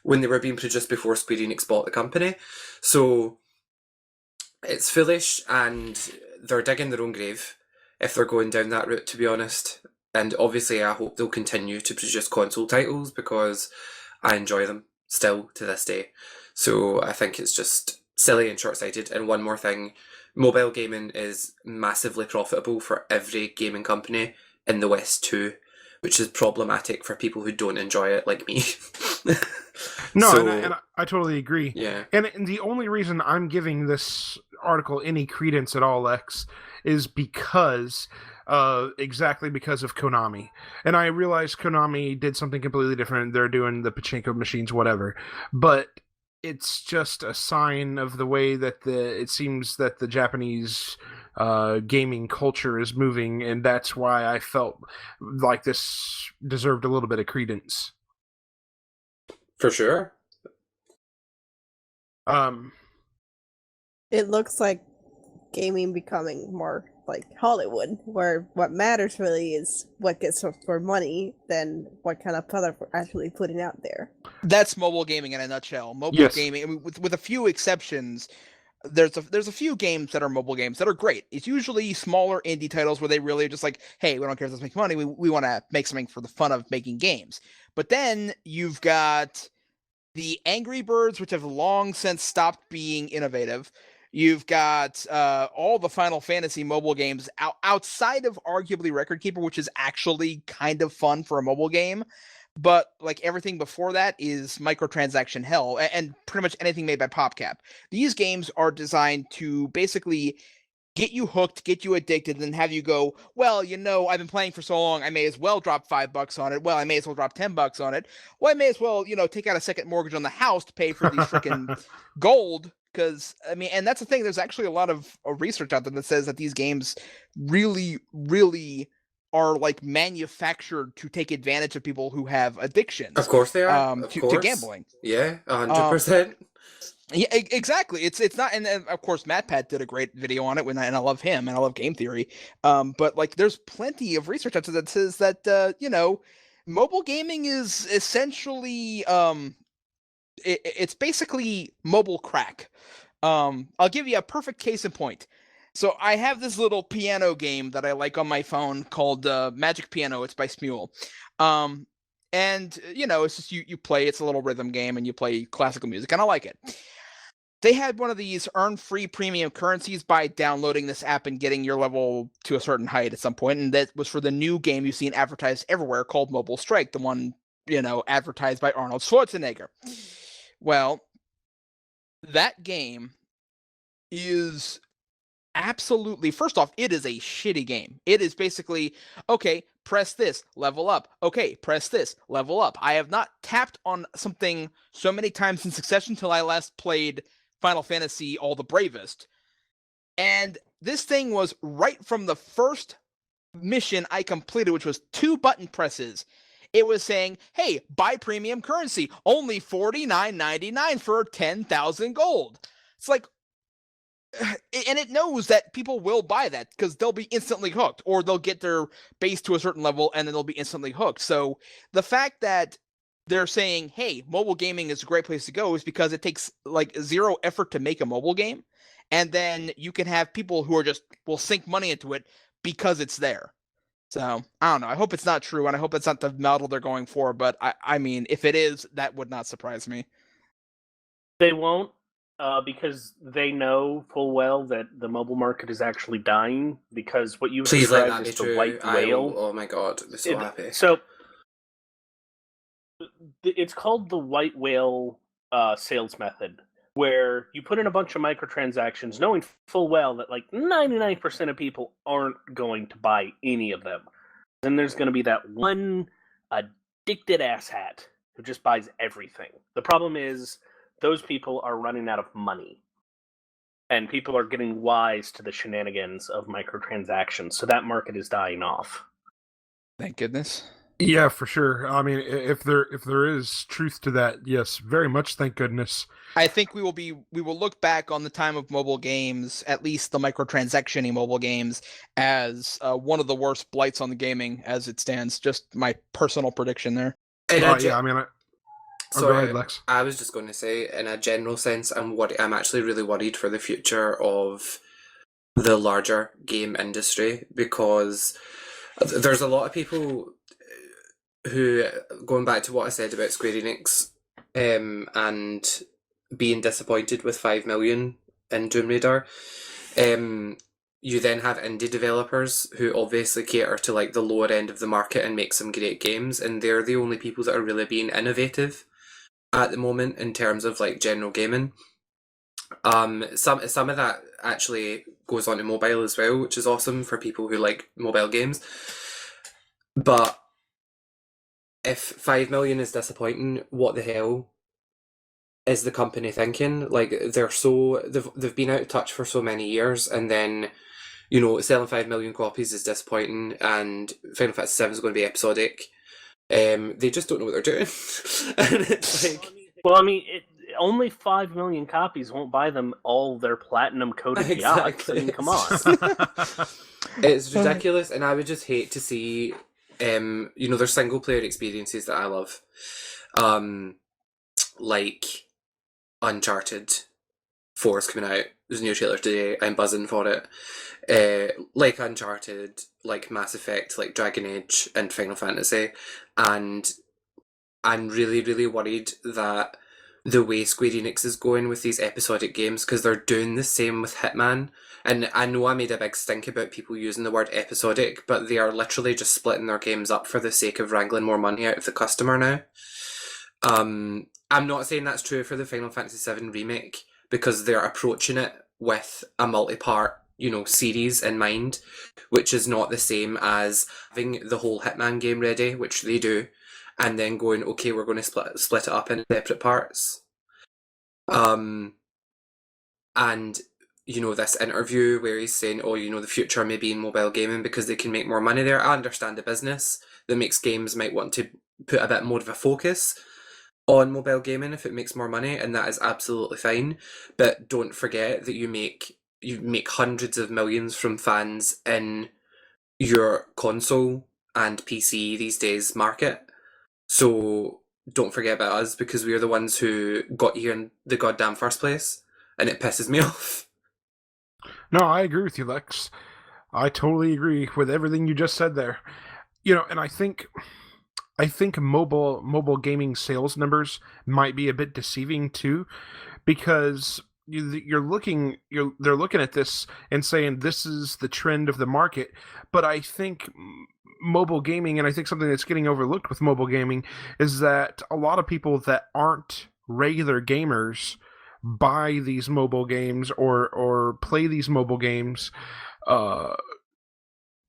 when they were being produced before Square Enix bought the company. So it's foolish, and they're digging their own grave if they're going down that route, to be honest. And obviously I hope they'll continue to produce console titles because I enjoy them still to this day. So I think it's just silly and short-sighted. And one more thing, mobile gaming is massively profitable for every gaming company in the West too, which is problematic for people who don't enjoy it, like me. No, and I totally agree. Yeah. And the only reason I'm giving this article any credence at all, Lex, is exactly because of Konami. And I realize Konami did something completely different. They're doing the pachinko machines, whatever. But it's just a sign of the way that it seems that the Japanese gaming culture is moving, and that's why I felt like this deserved a little bit of credence. For sure. It looks like gaming becoming more like Hollywood, where what matters really is what gets for money than what kind of product we're actually putting out there. That's mobile gaming in a nutshell. Mobile Yes. gaming, I mean, with a few exceptions, there's a few games that are mobile games that are great. It's usually smaller indie titles where they really are just like, hey, we don't care if this makes money. We want to make something for the fun of making games. But then you've got the Angry Birds, which have long since stopped being innovative. You've got all the Final Fantasy mobile games outside of arguably Record Keeper, which is actually kind of fun for a mobile game. But like everything before that is microtransaction hell, and pretty much anything made by PopCap. These games are designed to basically get you hooked, get you addicted, and have you go, well, you know, I've been playing for so long, I may as well drop $5 on it. Well, I may as well drop $10 on it. Well, I may as well, you know, take out a second mortgage on the house to pay for these freaking gold. Because, I mean, and that's the thing, there's actually a lot of research out there that says that these games really, really are like manufactured to take advantage of people who have addictions. Of course they are. To gambling. Yeah, 100%. Yeah, exactly. It's not, and of course MatPat did a great video on it, and I love him, and I love game theory. But like, there's plenty of research out there that says that you know, mobile gaming is essentially it's basically mobile crack. I'll give you a perfect case in point. So I have this little piano game that I like on my phone called Magic Piano. It's by Smule. And, you know, it's just you play, it's a little rhythm game, and you play classical music, and I like it. They had one of these earn free premium currencies by downloading this app and getting your level to a certain height at some point, and that was for the new game you've seen advertised everywhere called Mobile Strike, the one, you know, advertised by Arnold Schwarzenegger. Well, that game is absolutely, first off, it is a shitty game. It is basically, okay, press this, level up. Okay, press this, level up. I have not tapped on something so many times in succession until I last played Final Fantasy All the Bravest. And this thing was right from the first mission I completed, which was 2 button presses. It was saying, hey, buy premium currency, only $49.99 for 10,000 gold. It's like, and it knows that people will buy that because they'll be instantly hooked, or they'll get their base to a certain level and then they'll be instantly hooked. So the fact that they're saying, hey, mobile gaming is a great place to go is because it takes like 0 effort to make a mobile game. And then you can have people who are just will sink money into it because it's there. So I don't know. I hope it's not true, and I hope it's not the model they're going for. But I mean, if it is, that would not surprise me. They won't. Because they know full well that the mobile market is actually dying, because what you Please let described that be is the true. white whale. Oh my god, I'm so happy. So it's called the white whale sales method, where you put in a bunch of microtransactions, knowing full well that like 99% of people aren't going to buy any of them. Then there's going to be that one addicted asshat who just buys everything. The problem is, those people are running out of money, and people are getting wise to the shenanigans of microtransactions, so that market is dying off. Thank goodness. Yeah, for sure. I mean, if there is truth to that, yes, very much. Thank goodness. I think we will look back on the time of mobile games, at least the microtransaction-y mobile games, as one of the worst blights on the gaming as it stands. Just my personal prediction there. Yeah, I mean. So go ahead, Lex. I was just going to say, in a general sense, I'm actually really worried for the future of the larger game industry, because there's a lot of people who, going back to what I said about Square Enix, and being disappointed with 5 million in Tomb Raider, you then have indie developers who obviously cater to like the lower end of the market and make some great games, and they're the only people that are really being innovative at the moment in terms of like general gaming. Some of that actually goes on to mobile as well, which is awesome for people who like mobile games. But if 5 million is disappointing, what the hell is the company thinking? Like, they've been out of touch for so many years, and then, you know, selling 5 million copies is disappointing, and Final Fantasy XIV is going to be episodic. They just don't know what they're doing. And it's like, well, I mean, only 5 million copies won't buy them all their platinum coated yachts. I mean, come on. It's ridiculous, and I would just hate to see, there's single player experiences that I love, like Uncharted 4 is coming out. There's a new trailer today. I'm buzzing for it. Like Uncharted, like Mass Effect, like Dragon Age, and Final Fantasy, and I'm really, really worried that the way Square Enix is going with these episodic games, because they're doing the same with Hitman. And I know I made a big stink about people using the word episodic, but they are literally just splitting their games up for the sake of wrangling more money out of the customer now. I'm not saying that's true for the Final Fantasy VII remake, because they're approaching it with a multi-part, series in mind, which is not the same as having the whole Hitman game ready, which they do, and then going, okay, we're going to split it up into separate parts. And this interview where he's saying, the future may be in mobile gaming because they can make more money there. I understand the business that makes games might want to put a bit more of a focus on mobile gaming if it makes more money, and that is absolutely fine. But don't forget that you make hundreds of millions from fans in your console and PC these days market. So don't forget about us, because we are the ones who got here in the goddamn first place, and it pisses me off. No, I agree with you, Lex. I totally agree with everything you just said there. And I think mobile gaming sales numbers might be a bit deceiving too, because they're looking at this and saying this is the trend of the market. But I think mobile gaming, and I think something that's getting overlooked with mobile gaming, is that a lot of people that aren't regular gamers buy these mobile games or play these mobile games on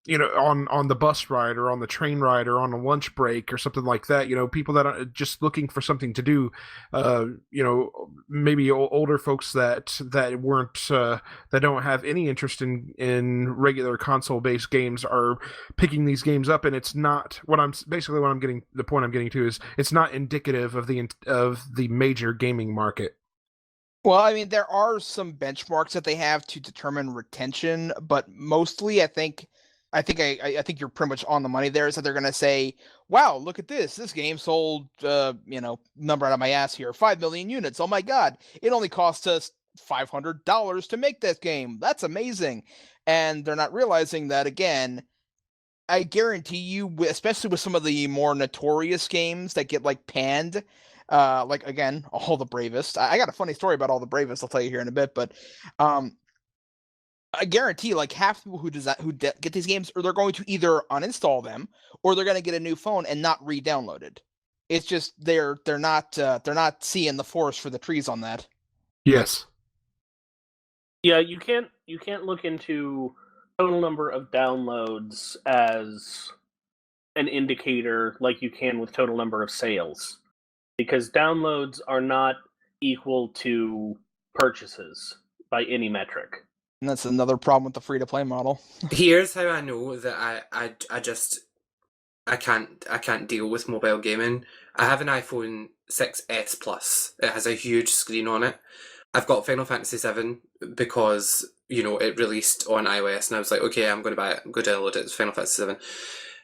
the bus ride or on the train ride or on a lunch break or something like that. People that are just looking for something to do, maybe older folks that weren't that don't have any interest in regular console based games are picking these games up. And it's not the point I'm getting to is it's not indicative of the major gaming market. Well, I mean, there are some benchmarks that they have to determine retention, but mostly I think you're pretty much on the money there. Is that they're going to say, wow, look at this. This game sold, number out of my ass here, 5 million units. Oh my God. It only cost us $500 to make this game. That's amazing. And they're not realizing that, again, I guarantee you, especially with some of the more notorious games that get panned, again, All the Bravest. I got a funny story about All the Bravest I'll tell you here in a bit, but I guarantee half the people who get these games, or they're going to either uninstall them or they're going to get a new phone and not re-download it. It's just they're not seeing the forest for the trees on that. Yes. Yeah, you can't look into total number of downloads as an indicator like you can with total number of sales, because downloads are not equal to purchases by any metric. And that's another problem with the free-to-play model. Here's how I know that I can't deal with mobile gaming. I have an iPhone 6s Plus. It has a huge screen on it. I've got Final Fantasy VII because it released on iOS, and I was like, okay, I'm going to buy it. I'm going to download it. It's Final Fantasy VII.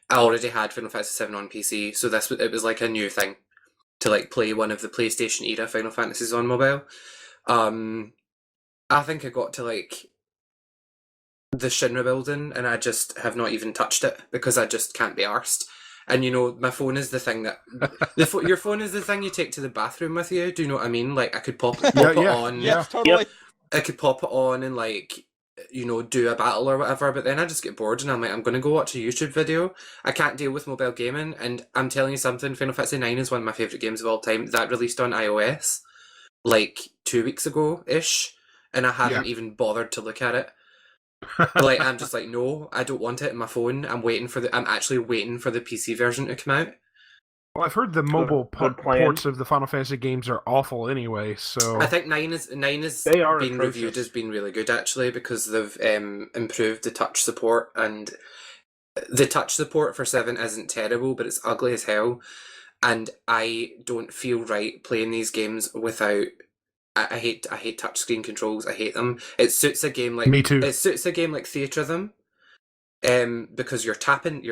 I already had Final Fantasy VII on PC, so it was like a new thing to play one of the PlayStation era Final Fantasies on mobile. I think I got to the Shinra building, and I just have not even touched it because I just can't be arsed. And my phone is the thing that your phone is the thing you take to the bathroom with you. Do you know what I mean? I could pop it on. Yeah, totally. Yep. I could pop it on and do a battle or whatever, but then I just get bored and I'm like, I'm going to go watch a YouTube video. I can't deal with mobile gaming, and I'm telling you something, Final Fantasy IX is one of my favourite games of all time. That released on iOS 2 weeks ago-ish, and I haven't even bothered to look at it. I'm just no, I don't want it in my phone. I'm actually waiting for the PC version to come out. Well, I've heard the mobile ports of the Final Fantasy games are awful anyway, so I think 9 is being reviewed as being really good actually, because they've improved the touch support, and the touch support for 7 isn't terrible, but it's ugly as hell, and I don't feel right playing these games without. I hate touchscreen controls. I hate them. It suits a game like Me too. It suits a game like Theatrhythm, because you're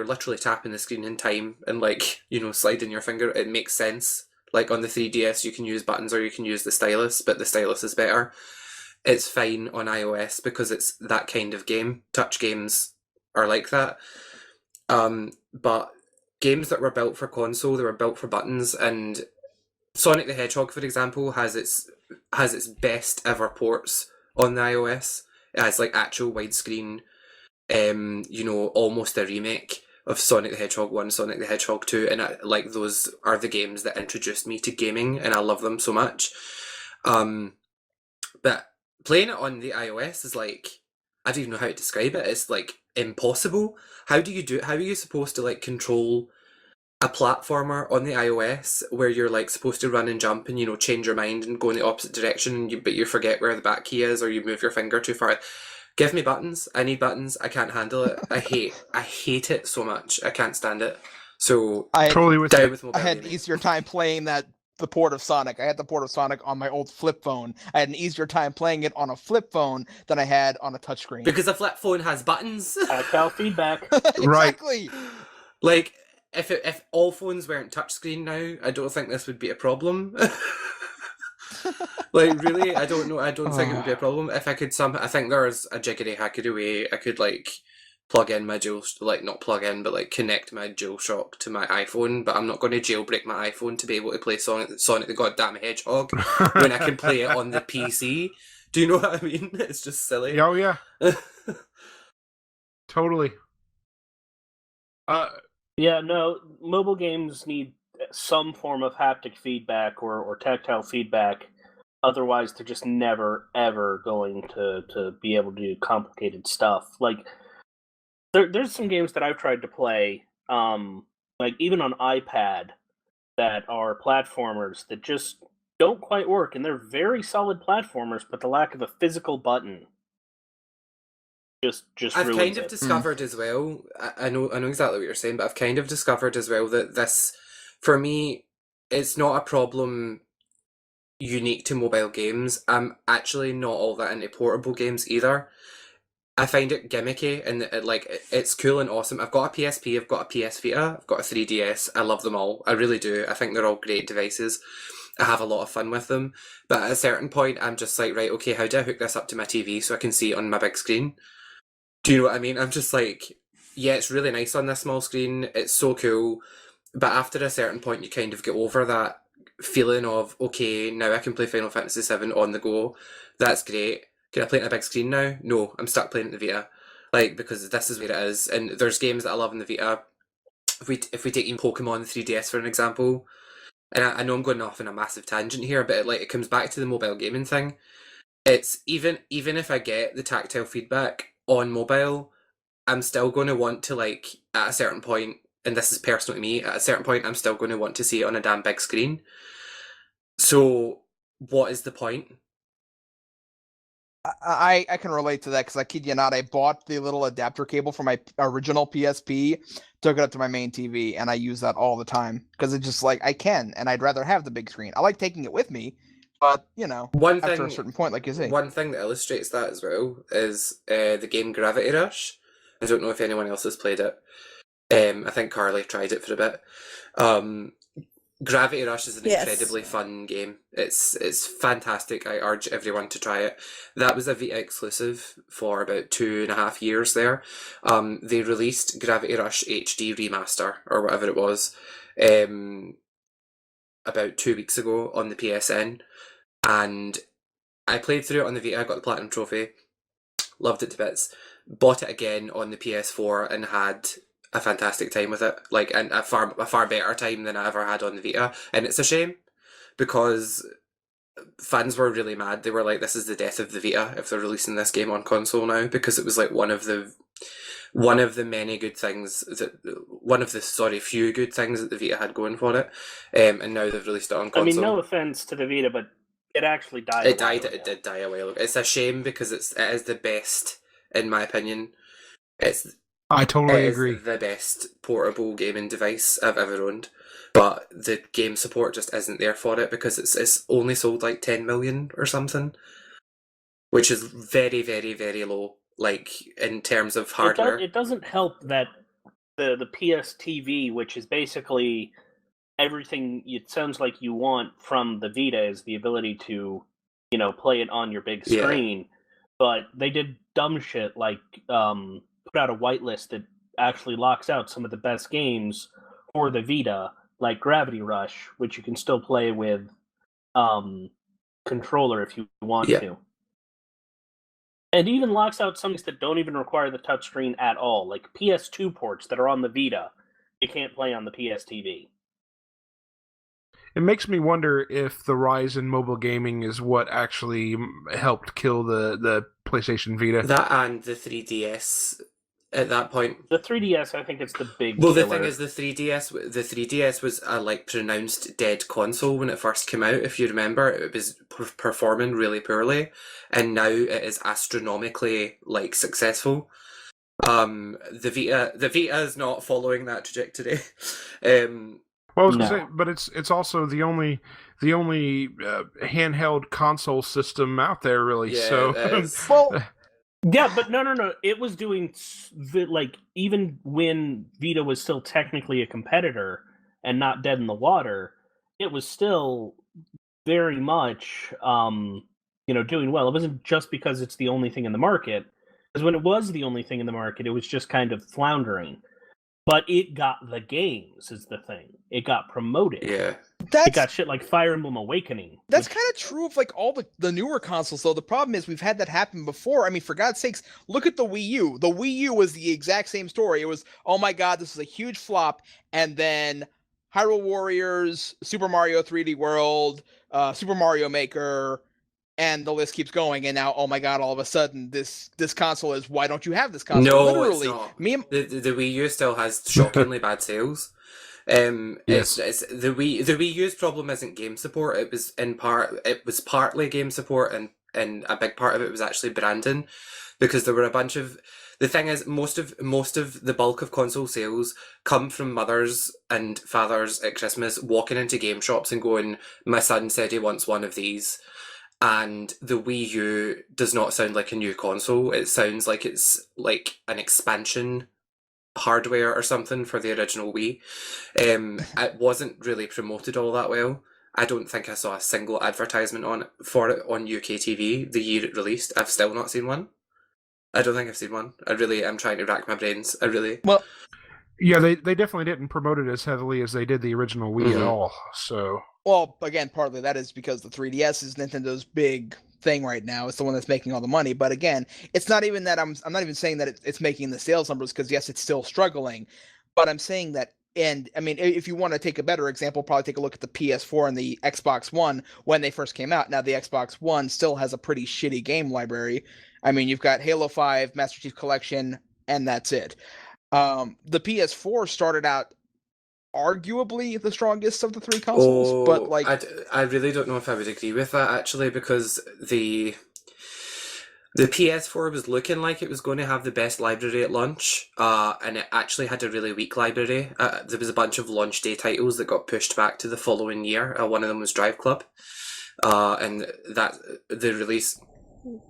literally tapping the screen in time and like, sliding your finger. It makes sense. Like on the 3DS, you can use buttons or you can use the stylus, but the stylus is better. It's fine on iOS because it's that kind of game. Touch games are like that. But games that were built for console, they were built for buttons, and Sonic the Hedgehog, for example, has its best ever ports on the iOS. It has like actual widescreen, almost a remake of Sonic the Hedgehog 1, Sonic the Hedgehog 2, and like those are the games that introduced me to gaming, and I love them so much. But playing it on the iOS is like, I don't even know how to describe it. It's like impossible. How do you do it? How are you supposed to like control a platformer on the iOS where you're like supposed to run and jump and change your mind and go in the opposite direction, but you forget where the back key is or you move your finger too far? Give me buttons. I need buttons. I can't handle it. I hate it so much. I can't stand it. So Totally with down you. with mobile I had an gaming. easier time playing the port of Sonic. I had the port of Sonic on my old flip phone. I had an easier time playing it on a flip phone than I had on a touchscreen. Because a flip phone has buttons. Tactile feedback. Exactly. Like, if all phones weren't touchscreen now, I don't think this would be a problem. Like, really, I don't know. I don't think it would be a problem. If I could I think there's a jiggity hackery way I could like plug in my not plug in, but like connect my DualShock to my iPhone. But I'm not going to jailbreak my iPhone to be able to play Sonic the goddamn Hedgehog when I can play it on the PC. Do you know what I mean? It's just silly. Oh yeah, totally. Yeah, no, mobile games need some form of haptic feedback or tactile feedback. Otherwise, they're just never, ever going to be able to do complicated stuff. Like, there's some games that I've tried to play, like even on iPad, that are platformers that just don't quite work, and they're very solid platformers, but the lack of a physical button just I've ruins kind of it. discovered as well. I know exactly what you're saying, but I've kind of discovered as well that this, for me, it's not a problem unique to mobile games. I'm actually not all that into portable games either. I find it gimmicky and it's cool and awesome. I've got a PSP, I've got a PS Vita, I've got a 3DS. I love them all. I really do. I think they're all great devices. I have a lot of fun with them. But at a certain point, I'm just like, right, okay, how do I hook this up to my TV so I can see it on my big screen? Do you know what I mean? I'm just like, yeah, it's really nice on this small screen. It's so cool. But after a certain point, you kind of get over that feeling of, okay, now I can play Final Fantasy XIV on the go. That's great. Can I play it on a big screen now? No, I'm stuck playing it in the Vita. Like, because this is where it is. And there's games that I love in the Vita. If we take even Pokemon 3DS for an example, and I know I'm going off on a massive tangent here, but it comes back to the mobile gaming thing. It's even if I get the tactile feedback on mobile, I'm still going to want to, like, at a certain point, and this is personal to me, at a certain point I'm still going to want to see it on a damn big screen. So what is the point? I can relate to that because I kid you not, I bought the little adapter cable for my original PSP, took it up to my main TV, and I use that all the time because it's just like I can, and I'd rather have the big screen. I like taking it with me, but after a certain point, like you say. One thing that illustrates that as well is the game Gravity Rush. I don't know if anyone else has played it. I think Carlie tried it for a bit. Gravity Rush is an incredibly fun game. It's fantastic. I urge everyone to try it. That was a Vita exclusive for about 2.5 years there. They released Gravity Rush HD Remaster, or whatever it was, about 2 weeks ago on the PSN. And I played through it on the Vita, got the Platinum Trophy, loved it to bits, bought it again on the PS4 and had a fantastic time with it, like, and a far better time than I ever had on the Vita. And it's a shame because fans were really mad. They were like, this is the death of the Vita if they're releasing this game on console now, because it was like one of the many good things few good things that the Vita had going for it, and now they've released it on console. I mean, no offense to the Vita, but it actually died. It did die a while ago. It's a shame because it is the best, in my opinion. I totally agree. It's the best portable gaming device I've ever owned, but the game support just isn't there for it because it's only sold like 10 million or something, which is very, very, very low like in terms of hardware. It doesn't help that the PS TV, which is basically everything it sounds like you want from the Vita, is the ability to, play it on your big screen. But they did dumb shit like put out a whitelist that actually locks out some of the best games for the Vita, like Gravity Rush, which you can still play with controller if you want to. And even locks out some things that don't even require the touchscreen at all, like PS2 ports that are on the Vita. You can't play on the PS TV. It makes me wonder if the rise in mobile gaming is what actually helped kill the PlayStation Vita. That and the 3DS at that point. The 3DS, I think it's the big Well, killer. the thing is, the 3DS was a pronounced dead console when it first came out. If you remember, it was performing really poorly, and now it is astronomically successful. The Vita is not following that trajectory. Well, I was gonna say, but it's also the only handheld console system out there, really. Yeah, so Well, yeah, but no. It was doing even when Vita was still technically a competitor and not dead in the water, it was still very much doing well. It wasn't just because it's the only thing in the market. Because when it was the only thing in the market, it was just kind of floundering. But it got the games, is the thing. It got promoted. Yeah. It got shit like Fire Emblem Awakening. That's kind of true of all the newer consoles, though. The problem is we've had that happen before. I mean, for God's sakes, look at the Wii U. The Wii U was the exact same story. It was, oh my God, this is a huge flop. And then Hyrule Warriors, Super Mario 3D World, Super Mario Maker, and the list keeps going. And now, oh my God, all of a sudden, this console is, why don't you have this console? No, literally, it's not. The Wii U still has shockingly bad sales. Yes. It's the Wii U's problem isn't game support. It was partly game support, and a big part of it was actually branding, because there were a bunch of. The thing is, most of the bulk of console sales come from mothers and fathers at Christmas walking into game shops and going, "My son said he wants one of these." And the Wii U does not sound like a new console. It sounds like it's like an expansion hardware or something for the original Wii. It wasn't really promoted all that well. I don't think I saw a single advertisement for it on UK TV the year it released. I've still not seen one. I don't think I've seen one. I really am trying to rack my brains. Well, yeah, they definitely didn't promote it as heavily as they did the original Wii at all. So, well, again, partly that is because the 3DS is Nintendo's big thing right now. It's the one that's making all the money. But again, it's not even that I'm not even saying that it's making the sales numbers, because yes, it's still struggling. But I'm saying that, and I mean, if you want to take a better example, probably take a look at the PS4 and the Xbox One when they first came out. Now the Xbox One still has a pretty shitty game library. I mean, you've got Halo 5, Master Chief Collection, and that's it. The PS4 started out arguably the strongest of the three consoles, but I really don't know if I would agree with that, actually, because the PS4 was looking like it was going to have the best library at launch, and it actually had a really weak library. There was a bunch of launch day titles that got pushed back to the following year. One of them was Drive Club, and that the release.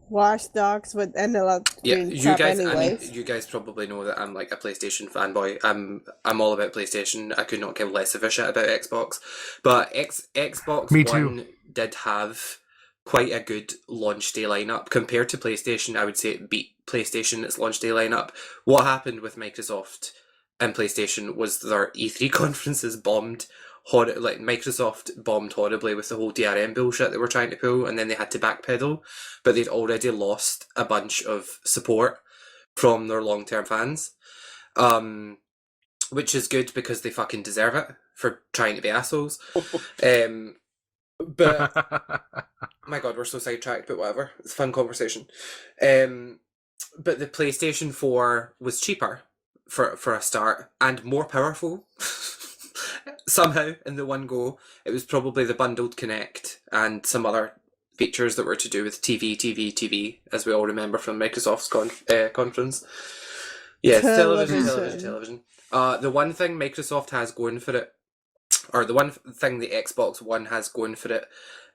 Watch Dogs would end up being you crap guys. anyways. I mean, you guys probably know that I'm like a PlayStation fanboy. I'm all about PlayStation. I could not give less of a shit about Xbox, but Xbox Me One too. did have quite a good launch day lineup compared to PlayStation. I would say it beat PlayStation its launch day lineup. What happened with Microsoft and PlayStation was their E3 conferences bombed. Microsoft bombed horribly with the whole DRM bullshit they were trying to pull, and then they had to backpedal, but they'd already lost a bunch of support from their long-term fans, which is good because they fucking deserve it for trying to be assholes. But my God, we're so sidetracked, but whatever, it's a fun conversation. But the PlayStation 4 was cheaper for a start and more powerful. Somehow, in the one go, it was probably the bundled Connect and some other features that were to do with TV, as we all remember from Microsoft's conference. Yes, television. The one thing Microsoft has going for it, or the one thing the Xbox One has going for it,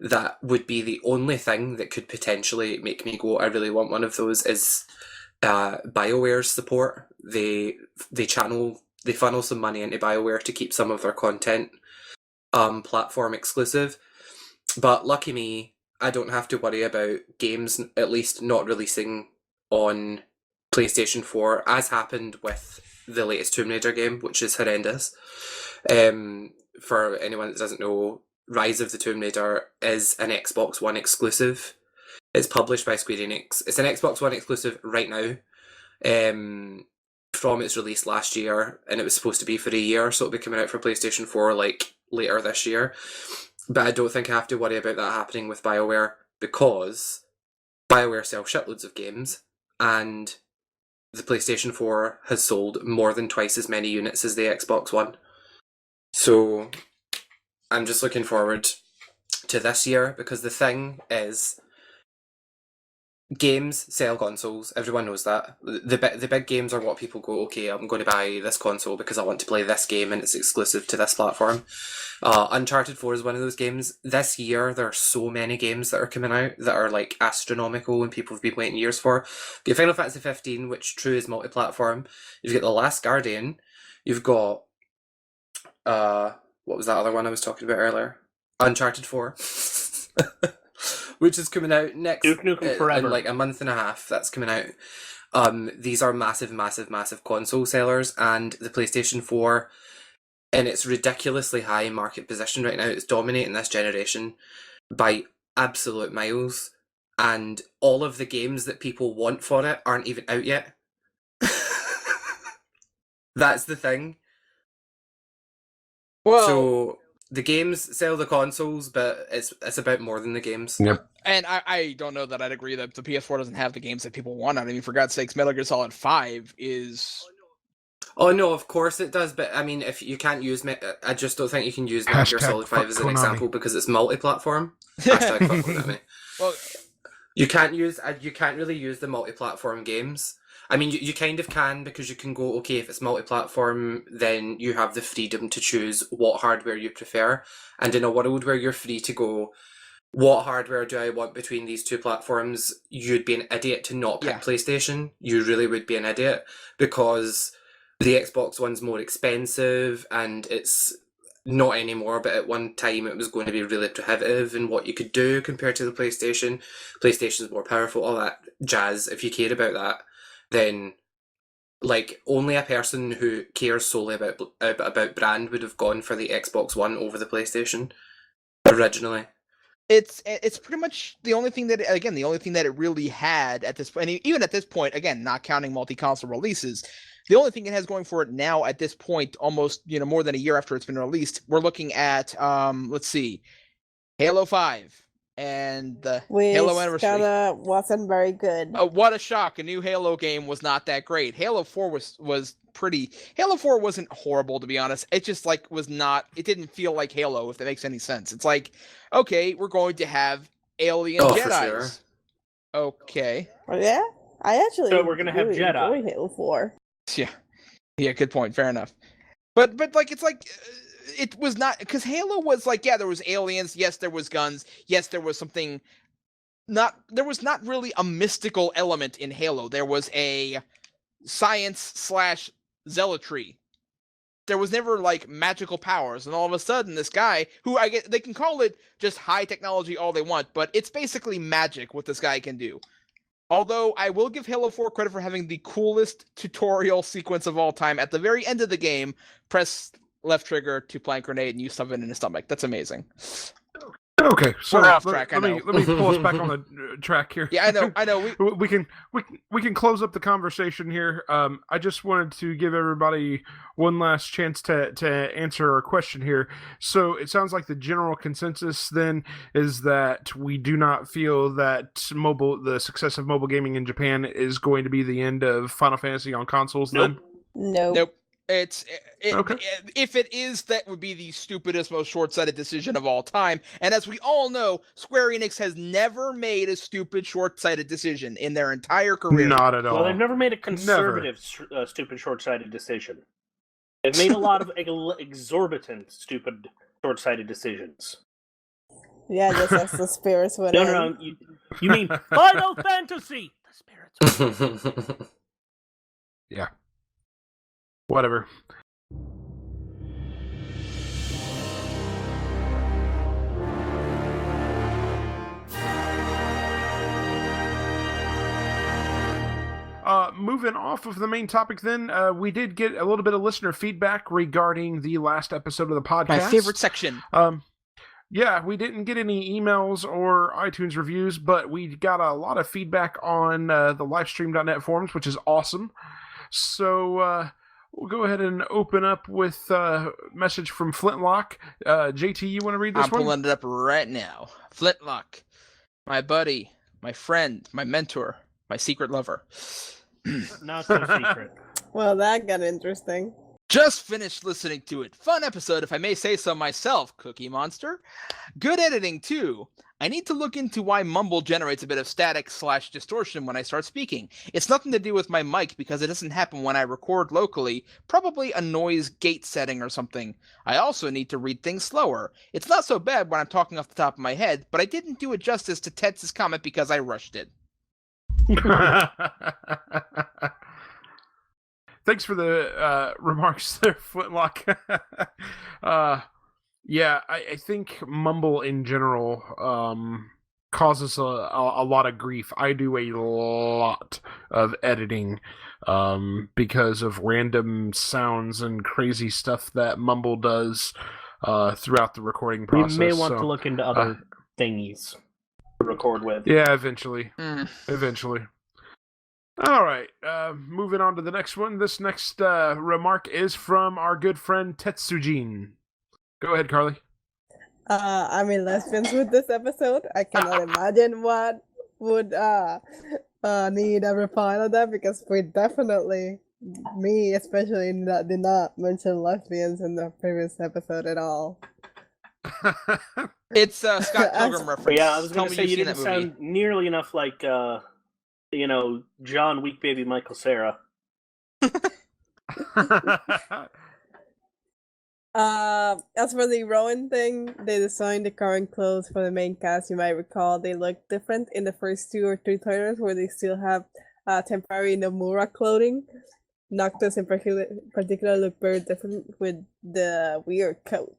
that would be the only thing that could potentially make me go, I really want one of those, is BioWare's support. They funnel some money into BioWare to keep some of their content platform exclusive. But lucky me, I don't have to worry about games at least not releasing on PlayStation 4, as happened with the latest Tomb Raider game, which is horrendous. For anyone that doesn't know, Rise of the Tomb Raider is an Xbox One exclusive. It's published by Square Enix. It's an Xbox One exclusive right now, from its release last year, and it was supposed to be for a year, so it'll be coming out for PlayStation 4 like later this year. But I don't think I have to worry about that happening with BioWare, because BioWare sell shitloads of games, and the PlayStation 4 has sold more than twice as many units as the Xbox One. So I'm just looking forward to this year, because the thing is, games sell consoles. Everyone knows that. The big games are what people go, okay, I'm going to buy this console because I want to play this game and it's exclusive to this platform. Uncharted 4 is one of those games. This year, there are so many games that are coming out that are like astronomical and people have been waiting years for. You've got Final Fantasy XV, which true is multi-platform. You've got The Last Guardian. You've got what was that other one I was talking about earlier? Uncharted 4. Which is coming out next in like a month and a half. That's coming out. These are massive, massive, massive console sellers, and the PlayStation 4, in its ridiculously high market position right now, it's dominating this generation by absolute miles, and all of the games that people want for it aren't even out yet. That's the thing. Well, so the games sell the consoles, but it's about more than the games. Yep. And I don't know that I'd agree that the PS4 doesn't have the games that people want. I mean, for God's sakes, Metal Gear Solid 5 is... Oh no, of course it does, but I mean, if you can't use I just don't think you can use Metal Gear Solid 5 as an example because it's multi-platform. Hashtag fuck Konami. Well, you can't really use the multi-platform games. I mean, you kind of can, because you can go, okay, if it's multi-platform, then you have the freedom to choose what hardware you prefer. And in a world where you're free to go, what hardware do I want between these two platforms, you'd be an idiot to not pick PlayStation. You really would be an idiot, because the Xbox One's more expensive, and it's not anymore, but at one time it was going to be really prohibitive in what you could do compared to the PlayStation. PlayStation's more powerful, all that jazz. If you care about that, then like only a person who cares solely about brand would have gone for the Xbox One over the PlayStation originally. It's pretty much the only thing that it really had at this point, and even at this point, again, not counting multi-console releases, the only thing it has going for it now at this point, almost more than a year after it's been released, we're looking at let's see, Halo 5 and the Halo Anniversary. Kinda wasn't very good. What a shock! A new Halo game was not that great. Halo 4 was pretty. Halo 4 wasn't horrible, to be honest. It just was not. It didn't feel like Halo, if that makes any sense. It's like, okay, we're going to have alien Jedis. For sure. Okay. Oh, yeah, I actually. So we're gonna have Jedi. Enjoy Halo 4. Yeah. Good point. Fair enough. But like it's like. It was not, because Halo was like, yeah, there was aliens, yes, there was guns, yes, there was something, there was not really a mystical element in Halo. There was a science/zealotry. There was never like magical powers, and all of a sudden this guy, who I get, they can call it just high technology all they want, but it's basically magic what this guy can do. Although I will give Halo 4 credit for having the coolest tutorial sequence of all time. At the very end of the game, press left trigger to plant grenade and use something in his stomach. That's amazing. Okay, so we're off track. Let me pull us back on the track here. Yeah, I know. We can close up the conversation here. I just wanted to give everybody one last chance to answer our question here. So it sounds like the general consensus then is that we do not feel that the success of mobile gaming in Japan is going to be the end of Final Fantasy on consoles. Nope. Then Nope. Okay. If it is, that would be the stupidest, most short-sighted decision of all time. And as we all know, Square Enix has never made a stupid, short-sighted decision in their entire career. Not at all. Well, they've never made a conservative, stupid, short-sighted decision. They've made a lot of exorbitant, stupid, short-sighted decisions. Yeah, just as the spirits went in. No. You mean Final Fantasy, spirits. Yeah. Whatever. Moving off of the main topic then, we did get a little bit of listener feedback regarding the last episode of the podcast. My favorite section. Yeah, we didn't get any emails or iTunes reviews, but we got a lot of feedback on the Lifestream.net forums, which is awesome. So we'll go ahead and open up with a message from Flintlock. JT, you want to read this one? I'm pulling it up right now. Flintlock, my buddy, my friend, my mentor, my secret lover. Not so secret. Well, that got interesting. Just finished listening to it. Fun episode, if I may say so myself, Cookie Monster. Good editing, too. I need to look into why mumble generates a bit of static/distortion when I start speaking. It's nothing to do with my mic because it doesn't happen when I record locally. Probably a noise gate setting or something. I also need to read things slower. It's not so bad when I'm talking off the top of my head, but I didn't do it justice to Tets's comment because I rushed it. Thanks for the remarks there, Flintlock. Yeah, I think mumble in general causes a lot of grief. I do a lot of editing because of random sounds and crazy stuff that mumble does throughout the recording process. We may want to look into other thingies to record with. Yeah, eventually. Eventually. All right, moving on to the next one. This next remark is from our good friend Tetsujin. Go ahead, Carlie. I'm in lesbians with this episode. I cannot imagine what would need a reply on that because we definitely, me especially, did not mention lesbians in the previous episode at all. It's Scott Pilgrim reference. Yeah, I was going Tell to me say you you've didn't seen that movie. sound nearly enough like, John Weak Baby Michael Cera. As for the Rowan thing, they designed the current clothes for the main cast. You might recall they look different in the first 2 or 3 trailers where they still have temporary Nomura clothing. Noctis in particular look very different with the weird coat.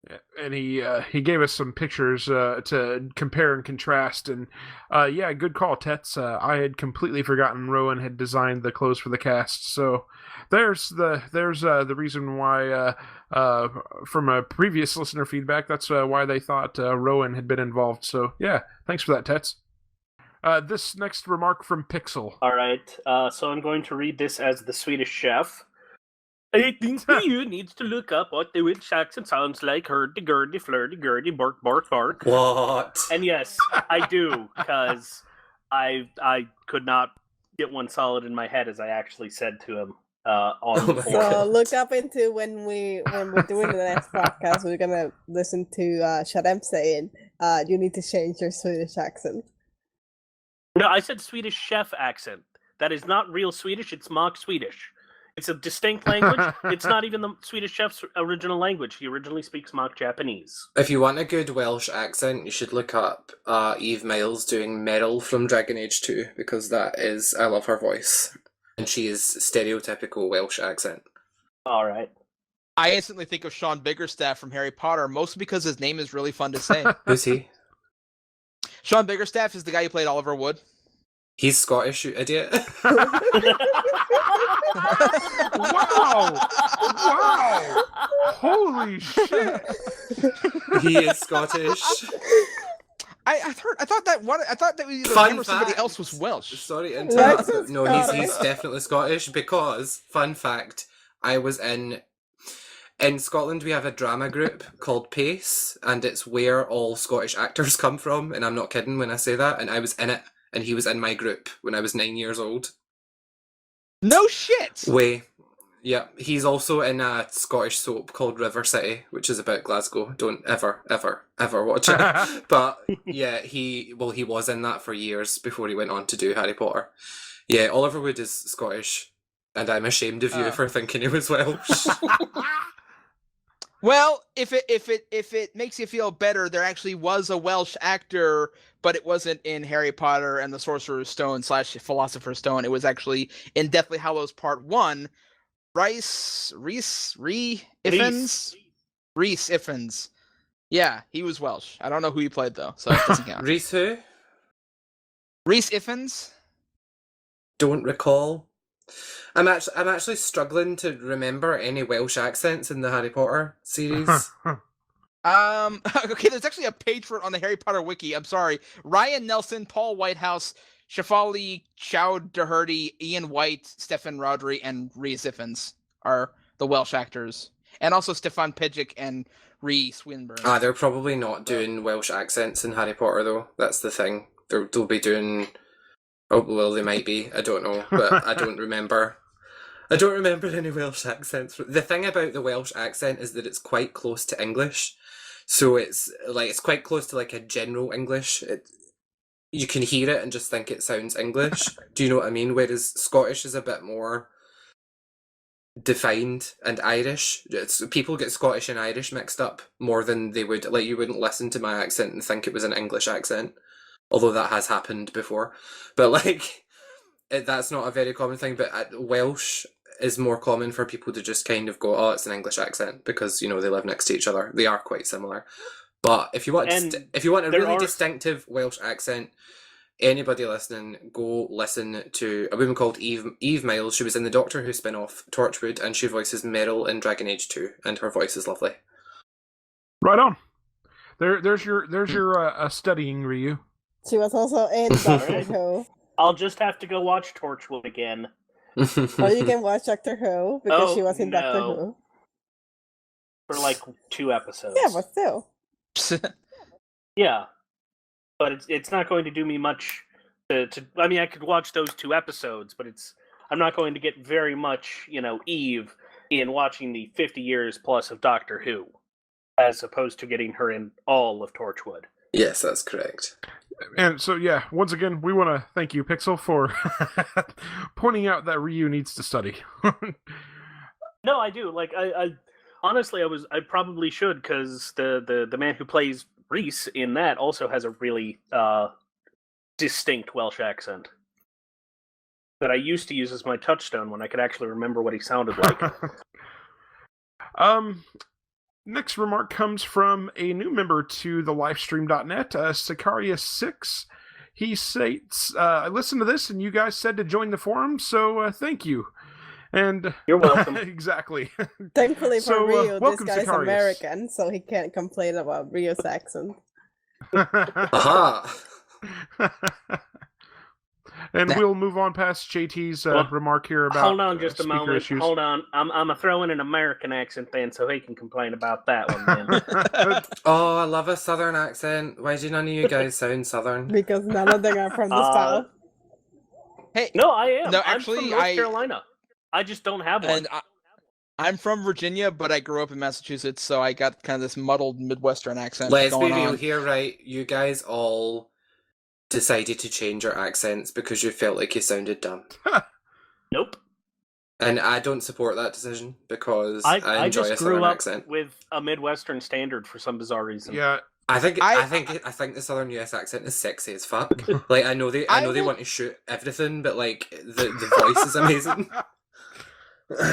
Yeah, and he gave us some pictures to compare and contrast, and yeah, good call, Tets. I had completely forgotten Rowan had designed the clothes for the cast, so there's the reason why from a previous listener feedback, that's why they thought Rowan had been involved. So yeah, thanks for that, Tets. This next remark from Pixel. All right, so I'm going to read this as the Swedish chef. I think you needs to look up what the Welsh accent sounds like. Hurdy-gurdy, flirty-gurdy, bark, bark, bark. What? And yes, I do, because I could not get one solid in my head, as I actually said to him on the forum. So look up into when we're doing the next podcast, we're gonna listen to Shadem saying, you need to change your Swedish accent. No, I said Swedish chef accent. That is not real Swedish, it's mock Swedish. It's a distinct language. It's not even the Swedish chef's original language. He originally speaks mock Japanese. If you want a good Welsh accent, you should look up Eve Miles doing Meryl from Dragon Age 2, because that is, I love her voice. And she is stereotypical Welsh accent. All right. I instantly think of Sean Biggerstaff from Harry Potter, mostly because his name is really fun to say. Who's he? Sean Biggerstaff is the guy who played Oliver Wood. He's Scottish, you idiot. Wow! Wow! Holy shit! He is Scottish. I thought that either Fun him or somebody fact. else was Welsh. Sorry to interrupt. That's No, Scottish. he's definitely Scottish because, fun fact, I was in Scotland we have a drama group called Pace, and it's where all Scottish actors come from, and I'm not kidding when I say that, and I was in it, and he was in my group when I was 9 years old. No shit! Yeah, he's also in a Scottish soap called River City, which is about Glasgow. Don't ever watch it. But yeah, he was in that for years before he went on to do Harry Potter. Yeah, Oliver Wood is Scottish, and I'm ashamed of you for thinking he was Welsh. Well, if it makes you feel better, there actually was a Welsh actor, but it wasn't in Harry Potter and the Sorcerer's Stone / Philosopher's Stone. It was actually in Deathly Hallows Part 1. Rhys Ifans. Yeah, he was Welsh. I don't know who he played though, so it doesn't count. Rhys who? Rhys Ifans? Don't recall. I'm actually struggling to remember any Welsh accents in the Harry Potter series. Okay, there's actually a page for it on the Harry Potter wiki. I'm sorry. Ryan Nelson, Paul Whitehouse, Shafali Chowdhury, Ian White, Stefan Rodri, and Rhys Ifans are the Welsh actors. And also Stefan Pidgeck and Rhys Swinburne. They're probably not doing Welsh accents in Harry Potter though. That's the thing. They'll be doing... Oh, well, they might be. I don't know, but I don't remember. I don't remember any Welsh accents. The thing about the Welsh accent is that it's quite close to English. So it's quite close to like a general English. You can hear it and just think it sounds English. Do you know what I mean? Whereas Scottish is a bit more defined, and Irish. People get Scottish and Irish mixed up more than they would. Like, you wouldn't listen to my accent and think it was an English accent. Although that has happened before. But like, that's not a very common thing. But Welsh is more common for people to just kind of go, oh, it's an English accent, because, you know, they live next to each other. They are quite similar. But if you want a really distinctive Welsh accent, anybody listening, go listen to a woman called Eve Miles. She was in the Doctor Who spin-off Torchwood, and she voices Meryl in Dragon Age 2, and her voice is lovely. Right on. There's your studying, Ryu. She was also in Doctor Who. I'll just have to go watch Torchwood again. Or you can watch Doctor Who, because she was in Doctor Who. For like 2 episodes. Yeah, but still. Yeah. But it's not going to do me much to I mean, I could watch those 2 episodes, but I'm not going to get very much, Eve in watching the 50 years plus of Doctor Who, as opposed to getting her in all of Torchwood. Yes, that's correct. And so, yeah, once again, we want to thank you, Pixel, for pointing out that Ryu needs to study. No, I do. Like, I honestly, I probably should, because the man who plays Rhys in that also has a really distinct Welsh accent that I used to use as my touchstone when I could actually remember what he sounded like. Next remark comes from a new member to the Lifestream.net, Sicarius6. He states, I listened to this and you guys said to join the forum, so thank you. And you're welcome. Exactly. Thankfully for Ryu, this guy's Sicarius. American, so he can't complain about Ryu's accent. Aha! And we'll move on past JT's remark here about hold on just a moment. Issues. Hold on. I'm a throw in an American accent then, so he can complain about that one then. Oh, I love a southern accent. Why do none of you guys sound southern? Because none of them are from the South. Hey, no, I am. No, I'm actually, from North Carolina. I just don't have one. And I'm from Virginia, but I grew up in Massachusetts, so I got kind of this muddled Midwestern accent. Let's be going real on. here, right? You guys all decided to change your accents because you felt like you sounded dumb. Nope. And I don't support that decision, because I enjoy just a grew southern up accent. with a Midwestern standard for some bizarre reason. Yeah. I think the southern US accent is sexy as fuck. Like, I know they want to shoot everything, but like the voice is amazing.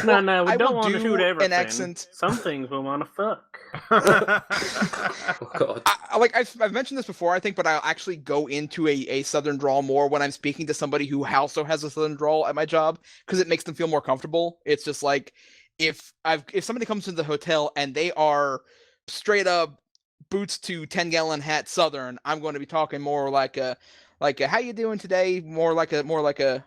No, we don't want to do shoot everything. an accent. Some things we want to fuck. Oh god. I've mentioned this before, I think, but I'll actually go into a southern drawl more when I'm speaking to somebody who also has a southern drawl at my job, because it makes them feel more comfortable. It's just like, if somebody comes to the hotel and they are straight up boots to 10-gallon hat southern, I'm going to be talking more like a how you doing today, more like a